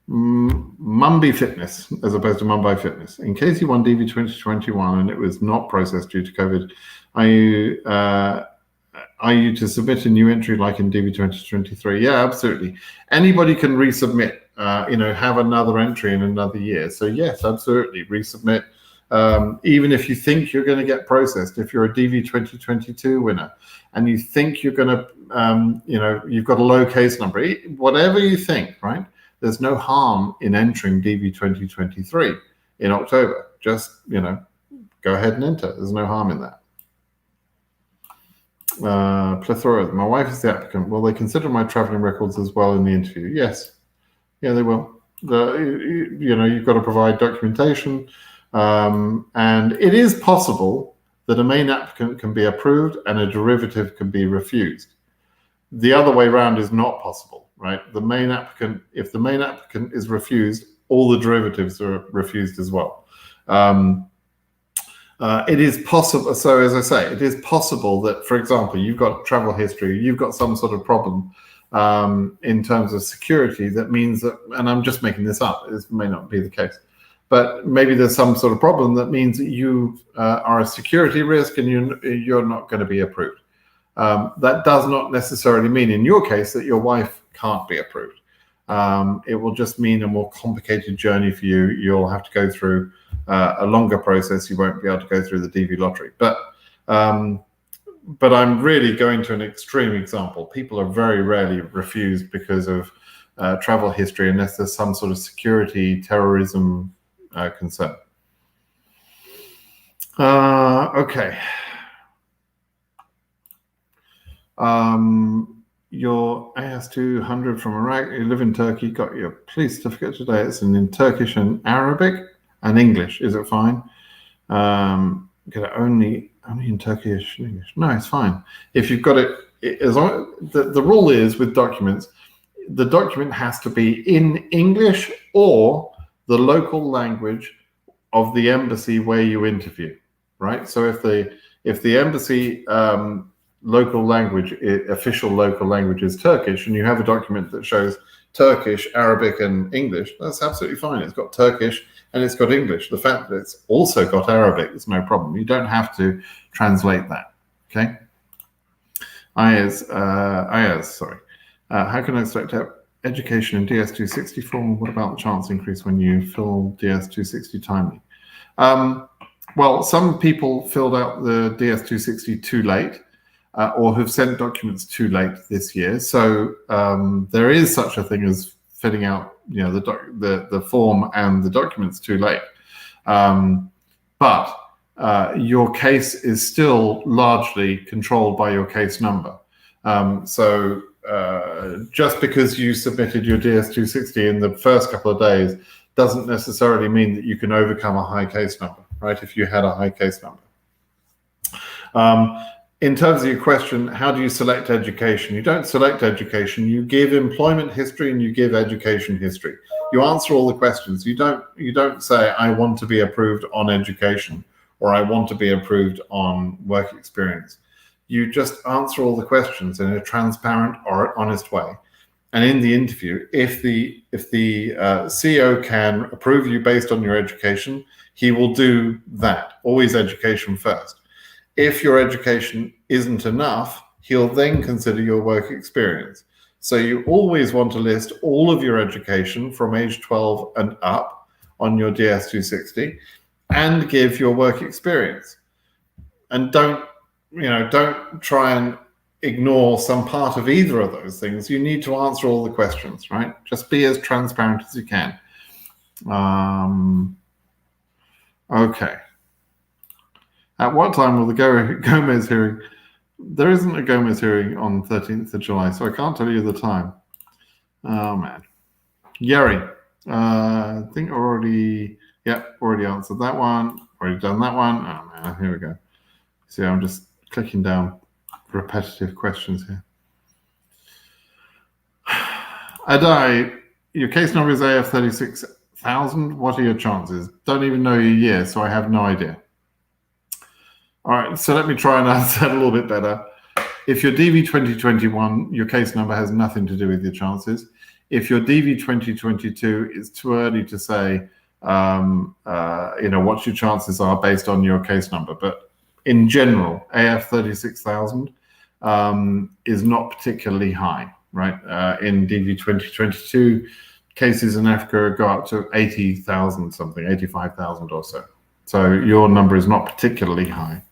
Mumbai Fitness as opposed to Mumbai Fitness. In case you won DV2021 and it was not processed due to COVID, are you to submit a new entry like in DV2023? Yeah, absolutely. Anybody can resubmit, have another entry in another year. So yes, absolutely, resubmit. Even if you think you're going to get processed, if you're a DV2022 winner and you think you're going to, you've got a low case number, whatever you think, right? There's no harm in entering DV2023 in October. Just, go ahead and enter. There's no harm in that. Plethora. My wife is the applicant. Will they consider my traveling records as well in the interview? Yes. Yeah, they will. You've got to provide documentation. And it is possible that a main applicant can be approved and a derivative can be refused. The other way around is not possible, right? If the main applicant is refused, all the derivatives are refused as well. It is possible. So as I say, it is possible that, for example, you've got travel history, you've got some sort of problem in terms of security. That means that, and I'm just making this up, this may not be the case, but maybe there's some sort of problem that means that you are a security risk and you're not going to be approved. That does not necessarily mean in your case that your wife can't be approved. It will just mean a more complicated journey for you. You'll have to go through a longer process. You won't be able to go through the DV lottery. But I'm really going to an extreme example. People are very rarely refused because of travel history unless there's some sort of security, terrorism concern. Okay. Your AS200 from Iraq, you live in Turkey, got your police certificate today. It's in Turkish and Arabic and English. Is it fine? Get it only in Turkish and English. No, it's fine. If you've got it, as long, the rule is with documents, the document has to be in English or the local language of the embassy where you interview, right? So if the embassy local language, official local language is Turkish, and you have a document that shows Turkish, Arabic, and English, that's absolutely fine. It's got Turkish and it's got English. The fact that it's also got Arabic is no problem. You don't have to translate that. Okay. Sorry. How can I select education in DS260 form? What about the chance increase when you fill DS260 timely? Well, some people filled out the DS260 too late. Or have sent documents too late this year. So there is such a thing as filling out, the form and the documents too late. But your case is still largely controlled by your case number. So just because you submitted your DS260 in the first couple of days doesn't necessarily mean that you can overcome a high case number, right? If you had a high case number. In terms of your question, how do you select education? You don't select education. You give employment history and you give education history. You answer all the questions. You don't say, I want to be approved on education or I want to be approved on work experience. You just answer all the questions in a transparent or honest way. And in the interview, if the CEO can approve you based on your education, he will do that. Always education first. If your education isn't enough, he'll then consider your work experience. So you always want to list all of your education from age 12 and up on your DS260 and give your work experience. And don't try and ignore some part of either of those things. You need to answer all the questions, right? Just be as transparent as you can. Okay. At what time will the Gomez hearing? There isn't a Gomez hearing on 13th of July, so I can't tell you the time. Oh, man. Yeri, I think already answered that one. Already done that one. Oh, man, here we go. See, I'm just clicking down repetitive questions here. Adai, your case number is AF 36,000. What are your chances? Don't even know your year, so I have no idea. All right, so let me try and answer that a little bit better. If you're DV2021, your case number has nothing to do with your chances. If you're DV2022, it's too early to say, what your chances are based on your case number. But in general, AF 36,000, is not particularly high, right? In DV 2022, cases in Africa go up to 80,000 something, 85,000 or so. So your number is not particularly high.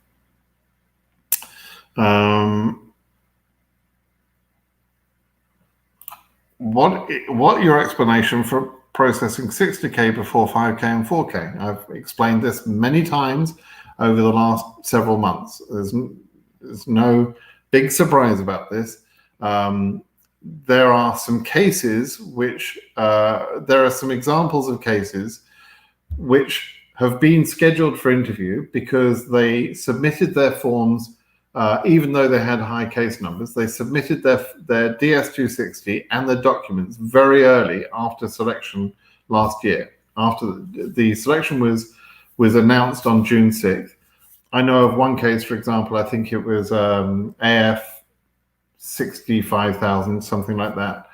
What your explanation for processing 60K before 5K and 4K? I've explained this many times over the last several months. There's no big surprise about this. There are some cases which, there are some examples of cases which have been scheduled for interview because they submitted their forms, even though they had high case numbers. They submitted their DS260 and their documents very early after selection last year. After the selection was announced on June 6th. I know of one case, for example, I think it was AF 65,000, something like that.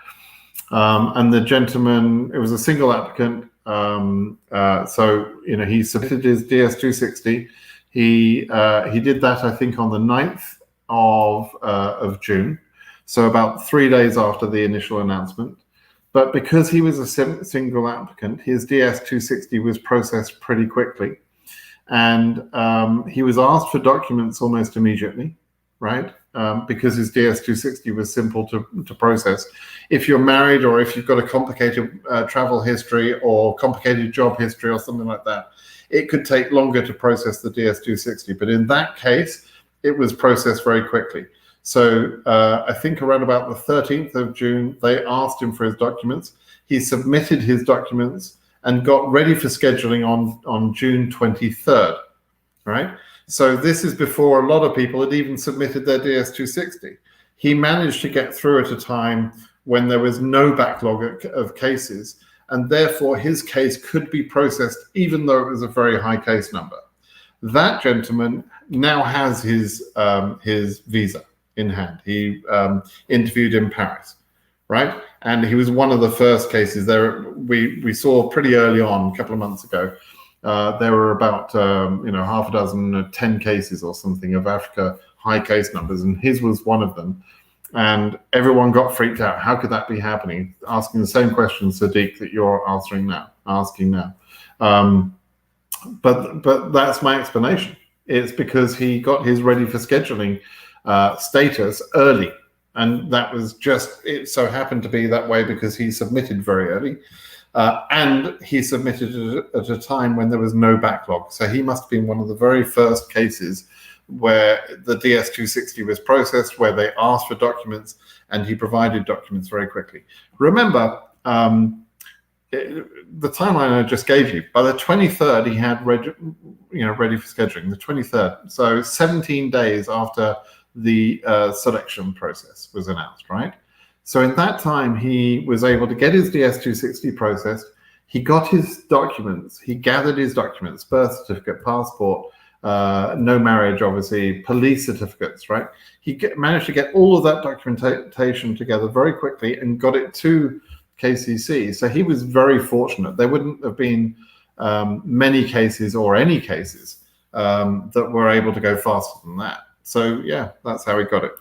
And the gentleman, it was a single applicant. So, you know, he submitted his DS260. He did that, I think, on the 9th of June. So about 3 days after the initial announcement. But because he was a single applicant, his DS260 was processed pretty quickly. And he was asked for documents almost immediately, right? Because his DS260 was simple to process. If you're married or if you've got a complicated travel history or complicated job history or something like that, it could take longer to process the DS260. But in that case, it was processed very quickly. So I think around about the 13th of June, they asked him for his documents. He submitted his documents and got ready for scheduling on June 23rd, right? So this is before a lot of people had even submitted their DS260. He managed to get through at a time when there was no backlog of cases, and therefore his case could be processed even though it was a very high case number. That gentleman now has his visa in hand. He interviewed in Paris, right? And he was one of the first cases there. We saw pretty early on, a couple of months ago, there were about half a dozen, 10 cases or something of Africa high case numbers, and his was one of them. And everyone got freaked out. How could that be happening? Asking the same question, Sadiq, that you're asking now. But that's my explanation. It's because he got his ready for scheduling status early. And that was just, it so happened to be that way because he submitted very early. And he submitted it at a time when there was no backlog. So he must have been one of the very first cases where the DS260 was processed, where they asked for documents, and he provided documents very quickly. Remember, the timeline I just gave you, by the 23rd, he had ready for scheduling, the 23rd. So 17 days after the selection process was announced, right? So in that time, he was able to get his DS260 processed. He got his documents. He gathered his documents, birth certificate, passport, no marriage, obviously, police certificates, right? He managed to get all of that documentation together very quickly and got it to KCC. So he was very fortunate. There wouldn't have been many cases or any cases that were able to go faster than that. So yeah, that's how he got it.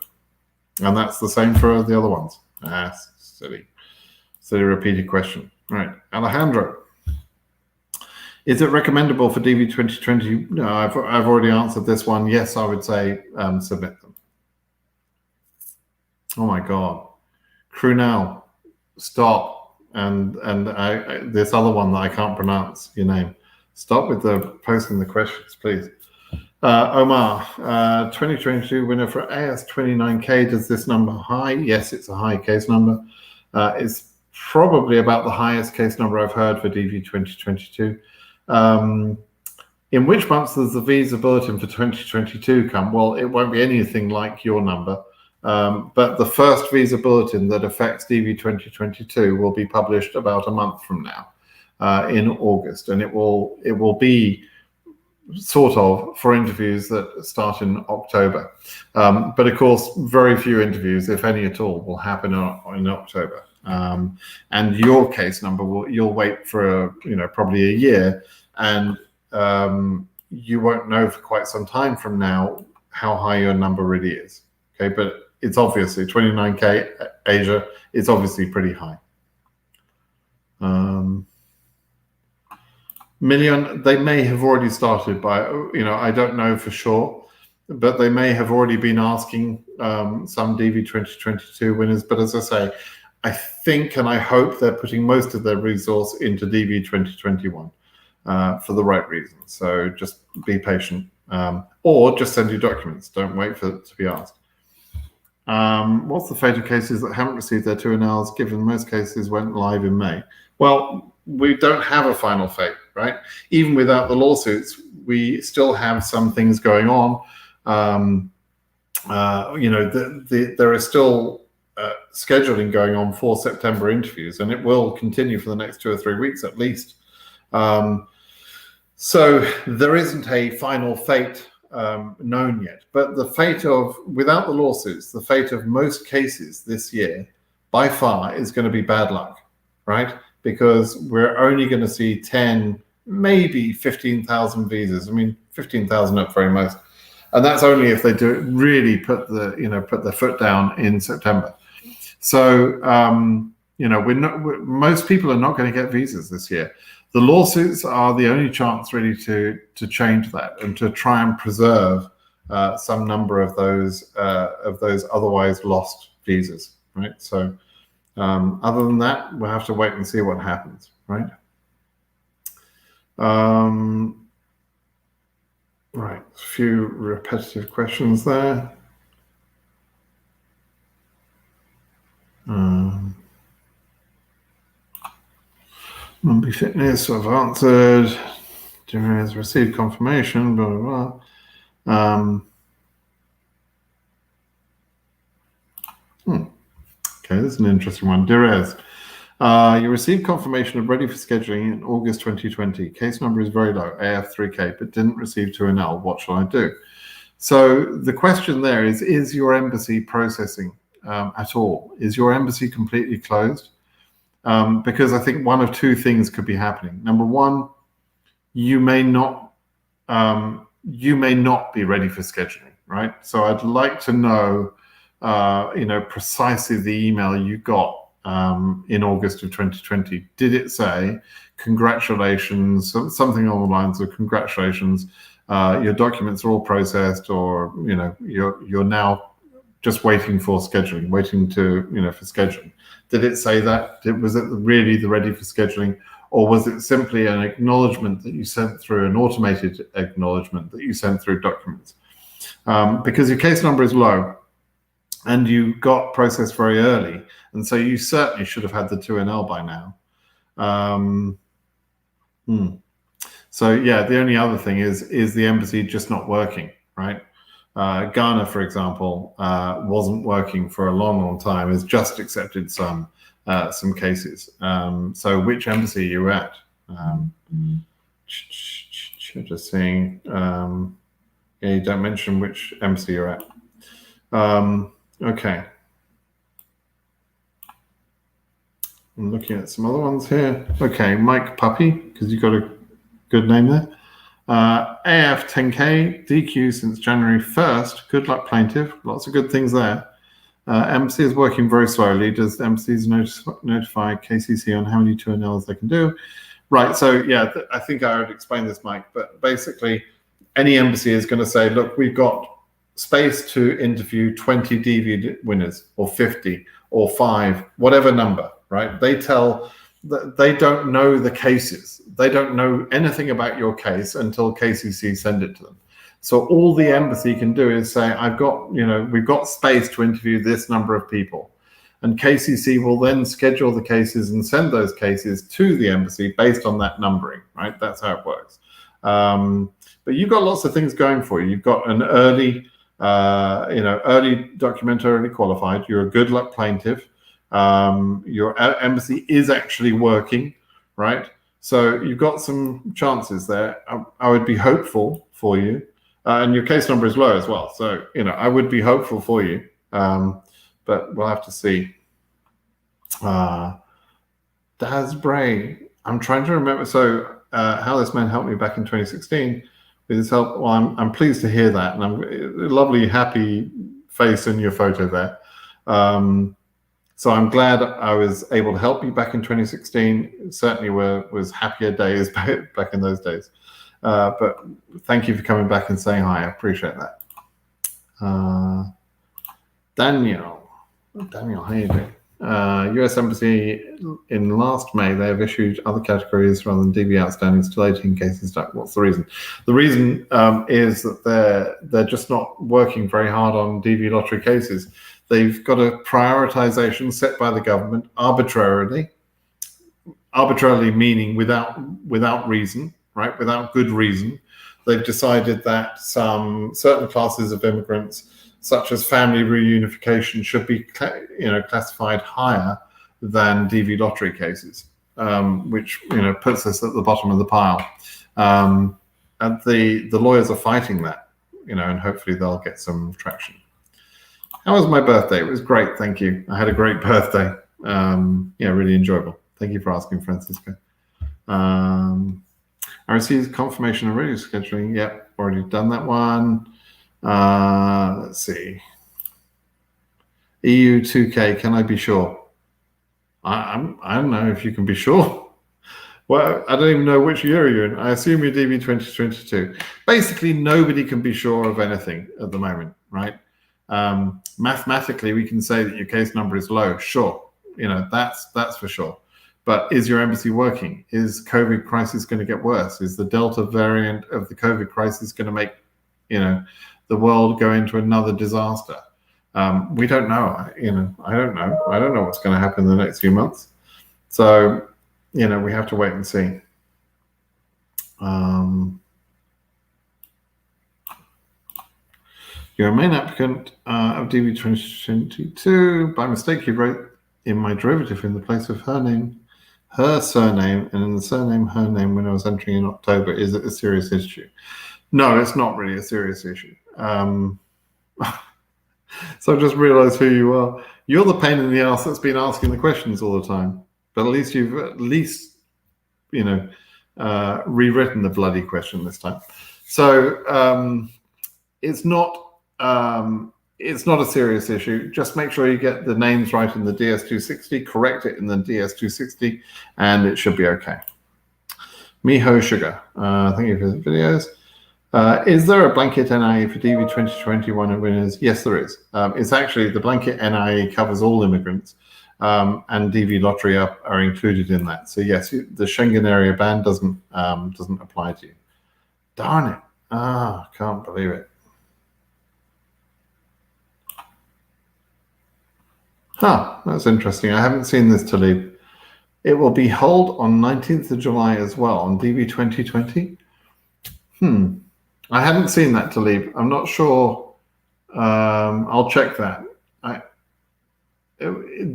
And that's the same for the other ones. Silly repeated question. Right, Alejandro. Is it recommendable for DV 2020? No, I've already answered this one. Yes, I would say submit them. Oh my God, Crunel, stop, and this other one that I can't pronounce your name. Stop with the posting the questions, please. Omar, 2022 winner for AS 29K. Does this number high? Yes, it's a high case number. It's probably about the highest case number I've heard for DV 2022. In which months does the visa bulletin for 2022 come? Well, it won't be anything like your number, but the first visa bulletin that affects DV 2022 will be published about a month from now, in August, and it will be sort of for interviews that start in October. But of course, very few interviews, if any at all, will happen in October. And your case number you'll wait for probably a year, and you won't know for quite some time from now how high your number really is. Okay, but it's obviously 29K Asia. It's obviously pretty high. Million, they may have already started by, I don't know for sure, but they may have already been asking some DV 2022 winners. But as I say, I think and I hope they're putting most of their resource into DV 2021 for the right reasons. So just be patient, or just send your documents. Don't wait for it to be asked. What's the fate of cases that haven't received their 2NLs, given most cases went live in May? Well, we don't have a final fate, right? Even without the lawsuits, we still have some things going on. There is still scheduling going on for September interviews, and it will continue for the next 2 or 3 weeks at least. So there isn't a final fate known yet, but the fate of, without the lawsuits, the fate of most cases this year by far is going to be bad luck, right? Because we're only going to see 10, maybe 15,000 visas. I mean, 15,000 at very most, and that's only if they do really put their foot down in September. So most people are not going to get visas this year. The lawsuits are the only chance really to change that and to try and preserve some number of those otherwise lost visas, right? So other than that, we'll have to wait and see what happens, right? Right, a few repetitive questions there. Monthly fitness, I've answered. Has received confirmation, blah, blah, blah. Okay, this is an interesting one. Direz, you received confirmation of ready for scheduling in August 2020. Case number is very low, AF3K, but didn't receive 2NL. What shall I do? So the question there is your embassy processing at all? Is your embassy completely closed? Because I think one of two things could be happening. Number one, you may not be ready for scheduling, right? So I'd like to know, precisely the email you got in August of 2020. Did it say, congratulations, something along the lines of congratulations, your documents are all processed, or, you're now just waiting for scheduling, for scheduling. Did it say that? Was it really the ready for scheduling? Or was it simply an acknowledgement that you sent through, an automated acknowledgement that you sent through documents? Because your case number is low and you got processed very early, and so you certainly should have had the 2NL by now. So yeah, the only other thing is the embassy just not working, right? Ghana, for example, wasn't working for a long time. Has just accepted some cases. So which embassy are you at? Just seeing. Yeah, you don't mention which embassy you're at. Okay. I'm looking at some other ones here. Okay, Mike Puppy, because you've got a good name there. AF 10K, DQ since January 1st. Good luck, plaintiff. Lots of good things there. Embassy is working very slowly. Does embassies notify KCC on how many 2NLs they can do? Right, so yeah, I think I would explain this, Mike, but basically any embassy is going to say, look, we've got space to interview 20 DV winners, or 50, or 5, whatever number, right? They don't know the cases. They don't know anything about your case until KCC send it to them. So all the embassy can do is say, we've got space to interview this number of people. And KCC will then schedule the cases and send those cases to the embassy based on that numbering, right? That's how it works. But you've got lots of things going for you. You've got an early documenter, early qualified. You're a good luck plaintiff. Your embassy is actually working, right? So you've got some chances there. I would be hopeful for you. And your case number is low as well. So, I would be hopeful for you. But we'll have to see. Daz Bray, I'm trying to remember. So how this man helped me back in 2016 with his help. Well, I'm pleased to hear that. And I'm lovely, happy face in your photo there. So I'm glad I was able to help you back in 2016. It certainly was happier days back in those days. But thank you for coming back and saying hi. I appreciate that. Daniel, how you doing? US Embassy in last May, they have issued other categories rather than DV outstanding, still 18 cases stuck. What's the reason? The reason is that they're just not working very hard on DV lottery cases. They've got a prioritization set by the government arbitrarily meaning without reason, right? Without good reason. They've decided that some certain classes of immigrants, such as family reunification, should be classified higher than DV lottery cases, which puts us at the bottom of the pile. And the lawyers are fighting that, and hopefully they'll get some traction. How was my birthday? It was great, thank you. I had a great birthday. Really enjoyable. Thank you for asking, Francisco. I received confirmation of radio scheduling. Yep, already done that one. Let's see. EU 2K, can I be sure? I don't know if you can be sure. Well, I don't even know which year you're in. I assume you're DV 2022. Basically, nobody can be sure of anything at the moment, right? Mathematically, we can say that your case number is low. Sure, that's for sure. But is your embassy working? Is COVID crisis going to get worse? Is the Delta variant of the COVID crisis going to make, the world go into another disaster? We don't know. I don't know. I don't know what's going to happen in the next few months. So, we have to wait and see. You're a main applicant of DV 2022. By mistake, you wrote in my derivative in the place of her name, her surname, and in the surname, her name when I was entering in October. Is it a serious issue? No, it's not really a serious issue. So I just realized who you are. You're the pain in the ass that's been asking the questions all the time. But at least you've rewritten the bloody question this time. So it's not a serious issue. Just make sure you get the names right in the DS260, correct it in the DS260, and it should be okay. Miho Sugar, thank you for the videos. Is there a blanket NIE for DV 2021 and winners? Yes, there is. It's actually the blanket NIE covers all immigrants, and DV lottery are included in that. So yes, the Schengen area ban doesn't apply to you. Darn it! Can't believe it. That's interesting. I haven't seen this, Talib. It will be held on 19th of July as well on DV 2020. I haven't seen that, Talib. I'm not sure. I'll check that.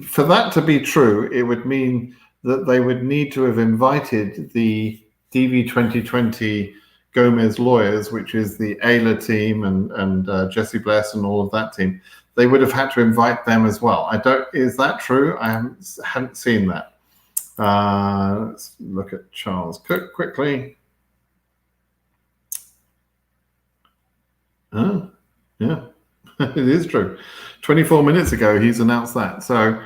For that to be true, it would mean that they would need to have invited the DV 2020 Gomez lawyers, which is the Ayla team and Jesse Bless and all of that team. They would have had to invite them as well. Is that true? I haven't seen that. Let's look at Charles Cook quickly. Yeah, it is true. 24 minutes ago, he's announced that. So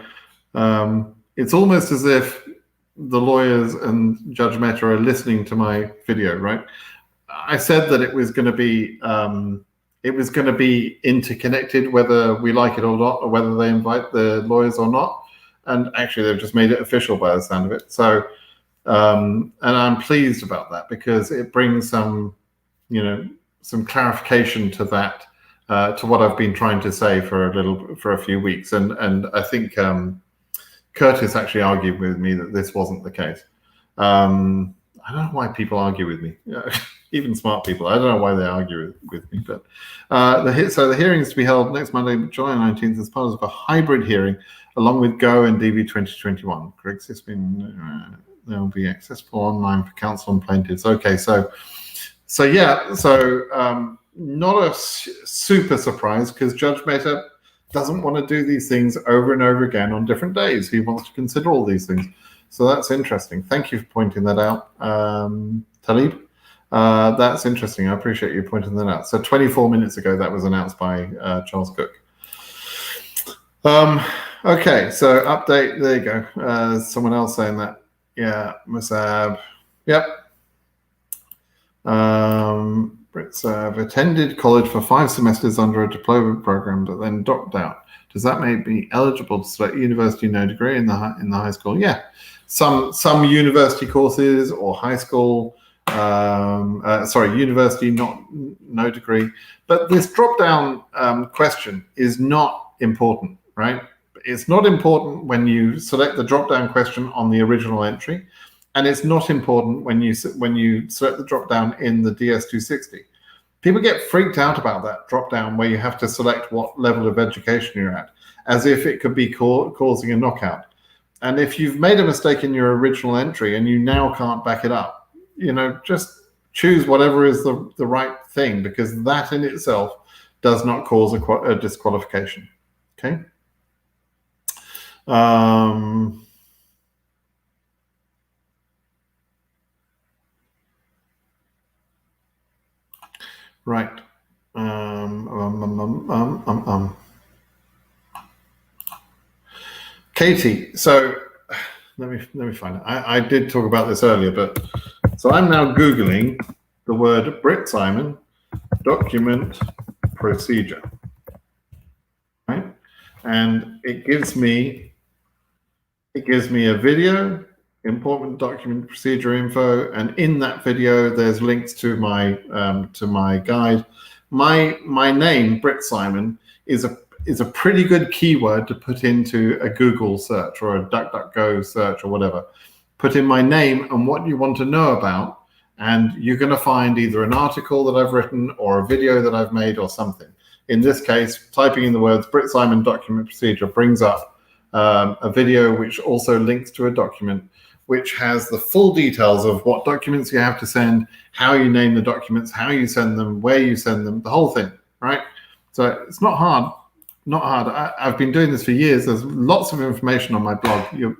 it's almost as if the lawyers and Judge Mehta are listening to my video, right? I said that it was going to be interconnected, whether we like it or not, or whether they invite the lawyers or not. And actually, they've just made it official by the sound of it. So, and I'm pleased about that because it brings some clarification to that, to what I've been trying to say for a few weeks. And I think Curtis actually argued with me that this wasn't the case. I don't know why people argue with me. Even smart people. I don't know why they argue with me, but the hearing is to be held next Monday, July 19th, as part of a hybrid hearing, along with Go and DV 2021. Correct? They'll be accessible online for counsel and plaintiffs. Okay, so not a super surprise because Judge Mehta doesn't want to do these things over and over again on different days. He wants to consider all these things. So that's interesting. Thank you for pointing that out, Talib. That's interesting. I appreciate you pointing that out. So 24 minutes ago, that was announced by Charles Cook. Okay, so update. There you go. Someone else saying that. Yeah, Musab. Yep. I've attended college for 5 semesters under a diploma program, but then dropped out. Does that make me eligible to select university no degree in the high school? Yeah, some university courses or high school. University no degree. But this drop down question is not important, right? It's not important when you select the drop down question on the original entry. And it's not important when you select the drop down in the DS260. People get freaked out about that drop down where you have to select what level of education you're at, as if it could be causing a knockout. And if you've made a mistake in your original entry and you now can't back it up, just choose whatever is the right thing, because that in itself does not cause a disqualification. Okay. Right. Katie, so let me find it. I did talk about this earlier, but so I'm now Googling the word Brit Simon document procedure, right? And it gives me a video, important document procedure info, and in that video there's links to my guide. My name, Brit Simon, is a pretty good keyword to put into a Google search or a DuckDuckGo search or whatever. Put in my name and what you want to know about, and you're going to find either an article that I've written or a video that I've made or something. In this case, typing in the words Brit Simon document procedure brings up a video which also links to a document which has the full details of what documents you have to send, how you name the documents, how you send them, where you send them, the whole thing, right? So it's not hard. Not hard. I've been doing this for years. There's lots of information on my blog. You'll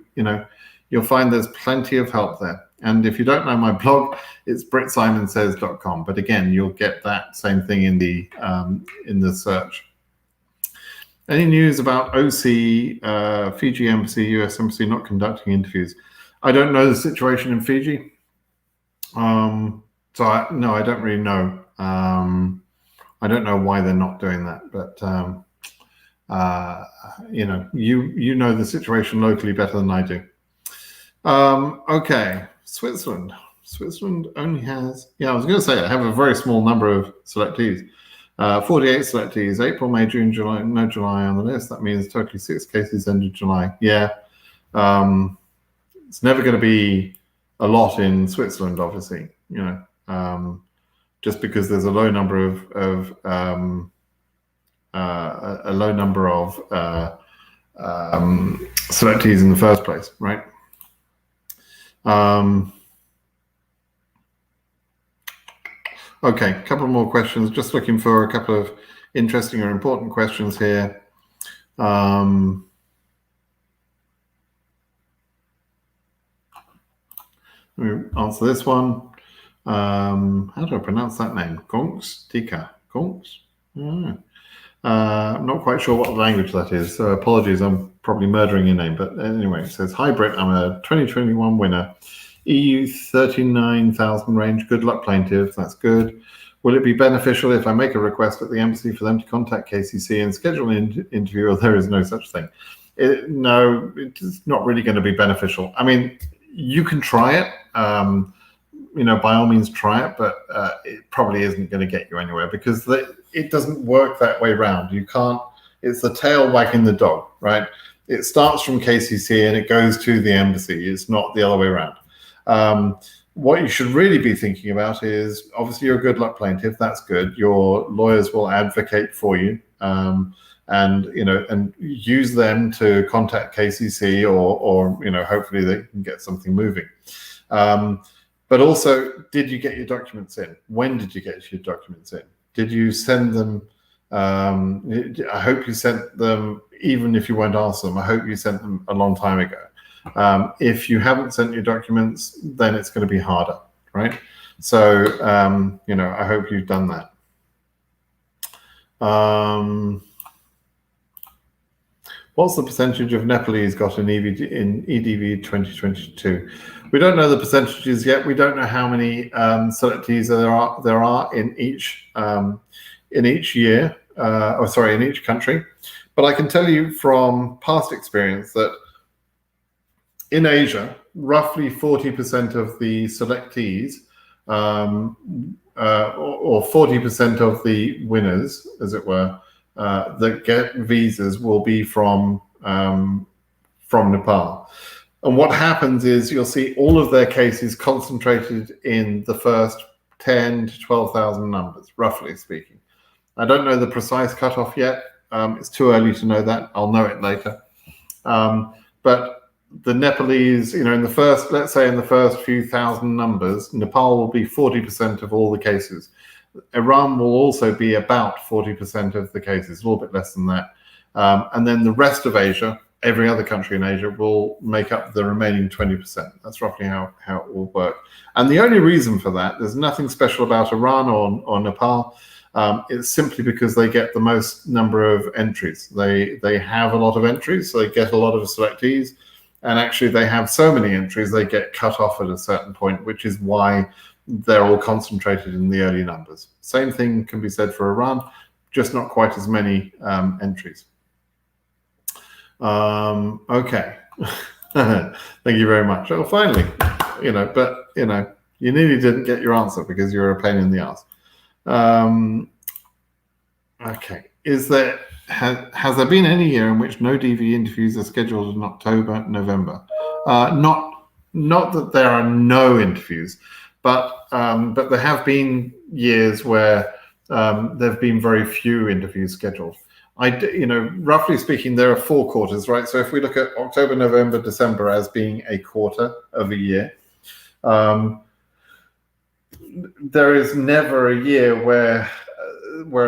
find there's plenty of help there. And if you don't know my blog, it's britsimonsays.com. But again, you'll get that same thing in the search. Any news about OC, Fiji Embassy, US Embassy not conducting interviews? I don't know the situation in Fiji. I don't really know. I don't know why they're not doing that, but you know the situation locally better than I do. Okay, Switzerland. Switzerland only has, I was going to say I have a very small number of selectees. 48 selectees, April, May, June, July, no July on the list. That means totally 6 cases ended July. Yeah. It's never going to be a lot in Switzerland, obviously, just because there's a low number of selectees in the first place, right? Okay, a couple more questions. Just looking for a couple of interesting or important questions here. Let me answer this one. How do I pronounce that name? Gonks? Tika? Gonks? I'm not quite sure what language that is, so apologies, I'm probably murdering your name. But anyway, it says, hi Brit, I'm a 2021 winner. EU 39,000 range, good luck plaintiff, that's good. Will it be beneficial if I make a request at the embassy for them to contact KCC and schedule an interview, or there is no such thing? No, it's not really going to be beneficial. I mean, you can try it, by all means try it, but it probably isn't going to get you anywhere, because it doesn't work that way round. You can't, it's the tail wagging the dog, right? It starts from KCC and it goes to the embassy. It's not the other way around. What you should really be thinking about is, obviously you're a good luck plaintiff, that's good. Your lawyers will advocate for you, and use them to contact KCC or hopefully they can get something moving. But also, did you get your documents in? When did you get your documents in? Did you send them? I hope you sent them, even if you won't ask them, I hope you sent them a long time ago. If you haven't sent your documents, then it's going to be harder, right? So, I hope you've done that. What's the percentage of Nepalese got in EDV 2022? We don't know the percentages yet. We don't know how many selectees there are in each year, in each country. But I can tell you from past experience that in Asia, roughly 40% of the selectees, or 40% of the winners, as it were, that get visas will be from Nepal. And what happens is you'll see all of their cases concentrated in the first 10 to 12,000 numbers, roughly speaking. I don't know the precise cutoff yet. It's too early to know that. I'll know it later. But the Nepalese, in the first, let's say in the first few thousand numbers, Nepal will be 40% of all the cases. Iran will also be about 40% of the cases, a little bit less than that. And then the rest of Asia, every other country in Asia, will make up the remaining 20%. That's roughly how it will work. And the only reason for that, there's nothing special about Iran or Nepal. It's simply because they get the most number of entries. They have a lot of entries, so they get a lot of selectees. And actually, they have so many entries, they get cut off at a certain point, which is why they're all concentrated in the early numbers. Same thing can be said for Iran, just not quite as many entries. Okay. Thank you very much. Oh, finally, you nearly didn't get your answer because you're a pain in the ass. Okay. Has there been any year in which no DV interviews are scheduled in October, November? Not that there are no interviews, but there have been years where there have been very few interviews scheduled. Roughly speaking, there are 4 quarters, right? So if we look at October, November, December as being a quarter of a year, there is never a year where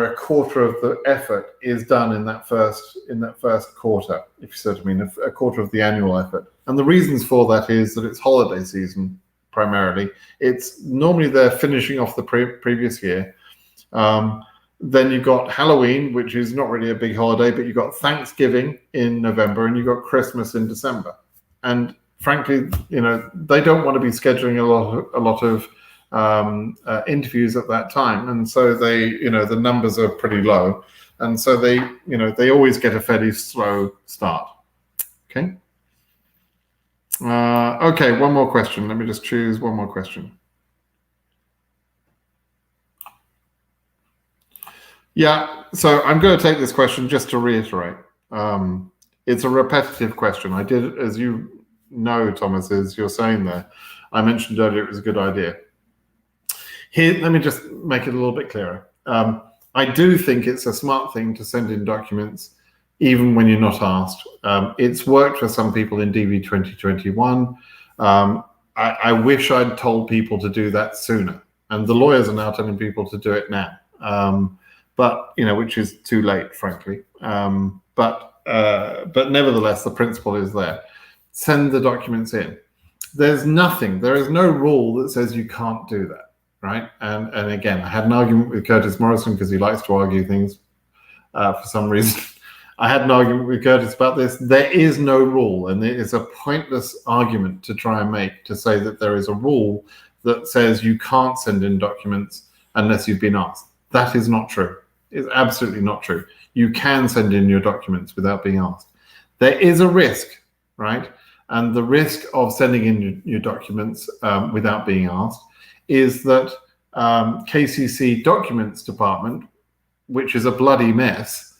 a quarter of the effort is done in that first quarter, if you sort of mean a quarter of the annual effort. And the reasons for that is that it's holiday season primarily. It's normally they're finishing off the previous year. Then you've got Halloween, which is not really a big holiday, but you've got Thanksgiving in November and you've got Christmas in December. And frankly, they don't want to be scheduling a lot of interviews at that time, and so the numbers are pretty low, and so they always get a fairly slow start. Okay. Okay, one more question. Let me just choose one more question. Yeah, so I'm going to take this question just to reiterate. It's a repetitive question. I did, as you know, Thomas, as you're saying there, I mentioned earlier it was a good idea. Here, let me just make it a little bit clearer. I do think it's a smart thing to send in documents even when you're not asked. It's worked for some people in DV 2021. I wish I'd told people to do that sooner. And the lawyers are now telling people to do it now. But which is too late, frankly. But nevertheless, the principle is there. Send the documents in. There is no rule that says you can't do that. Right, and again, I had an argument with Curtis Morrison because he likes to argue things for some reason. I had an argument with Curtis about this. There is no rule, and it is a pointless argument to try and make to say that there is a rule that says you can't send in documents unless you've been asked. That is not true. It's absolutely not true. You can send in your documents without being asked. There is a risk, right? And the risk of sending in your documents without being asked is that KCC documents department, which is a bloody mess,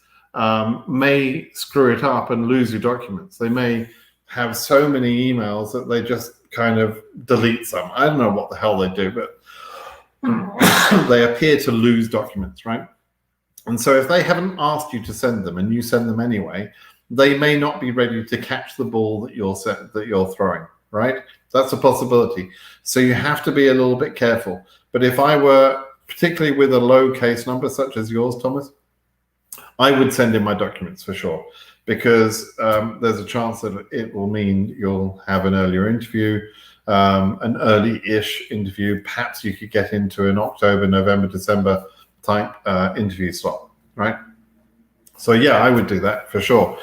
may screw it up and lose your documents. They may have so many emails that they just kind of delete some. I don't know what the hell they do, but they appear to lose documents, right? And so if they haven't asked you to send them and you send them anyway, they may not be ready to catch the ball that you're throwing, right? That's a possibility. So you have to be a little bit careful. But if I were, particularly with a low case number such as yours, Thomas, I would send in my documents for sure, because there's a chance that it will mean you'll have an earlier interview, an early-ish interview. Perhaps you could get into an October, November, December type interview slot, right? So yeah, I would do that for sure.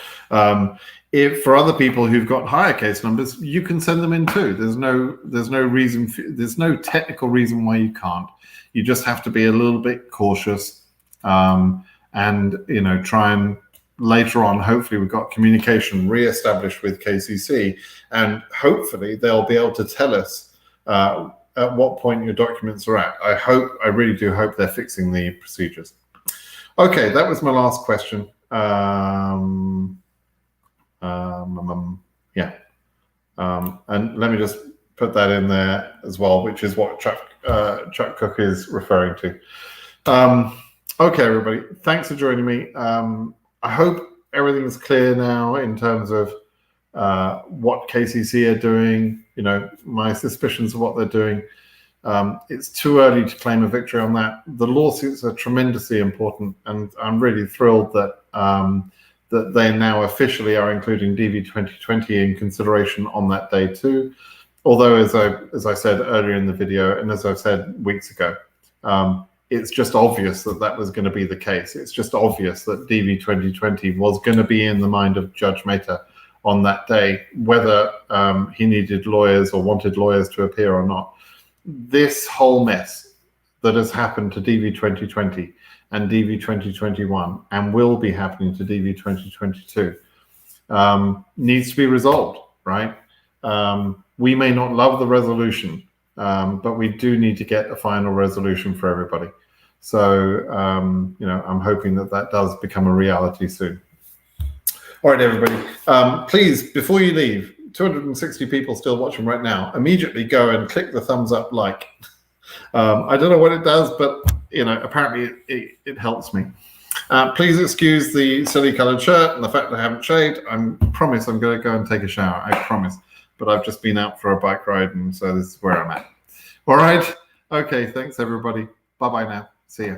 If for other people who've got higher case numbers, you can send them in too. There's no reason, there's no technical reason why you can't. You just have to be a little bit cautious, and try and later on, hopefully we've got communication re-established with KCC, and hopefully they'll be able to tell us at what point your documents are at. I really do hope they're fixing the procedures. Okay, that was my last question. And let me just put that in there as well, which is what Chuck Cook is referring to. Okay, everybody, thanks for joining me. I hope everything's clear now in terms of what KCC are doing, my suspicions of what they're doing. It's too early to claim a victory on that. The lawsuits are tremendously important, and I'm really thrilled that that they now officially are including DV2020 in consideration on that day too. Although, as I said earlier in the video, and as I've said weeks ago, it's just obvious that that was going to be the case. It's just obvious that DV2020 was going to be in the mind of Judge Mehta on that day, whether he needed lawyers or wanted lawyers to appear or not. This whole mess that has happened to DV2020 and DV2021 and will be happening to DV2022 needs to be resolved, right? We may not love the resolution, but we do need to get a final resolution for everybody. So, I'm hoping that that does become a reality soon. All right, everybody, please, before you leave, 260 people still watching right now, immediately go and click the thumbs up like. I don't know what it does, but apparently it helps me. Please excuse the silly colored shirt and the fact that I haven't shaved. I promise I'm going to go and take a shower. I promise. But I've just been out for a bike ride, and so this is where I'm at. All right. Okay. Thanks, everybody. Bye-bye now. See ya.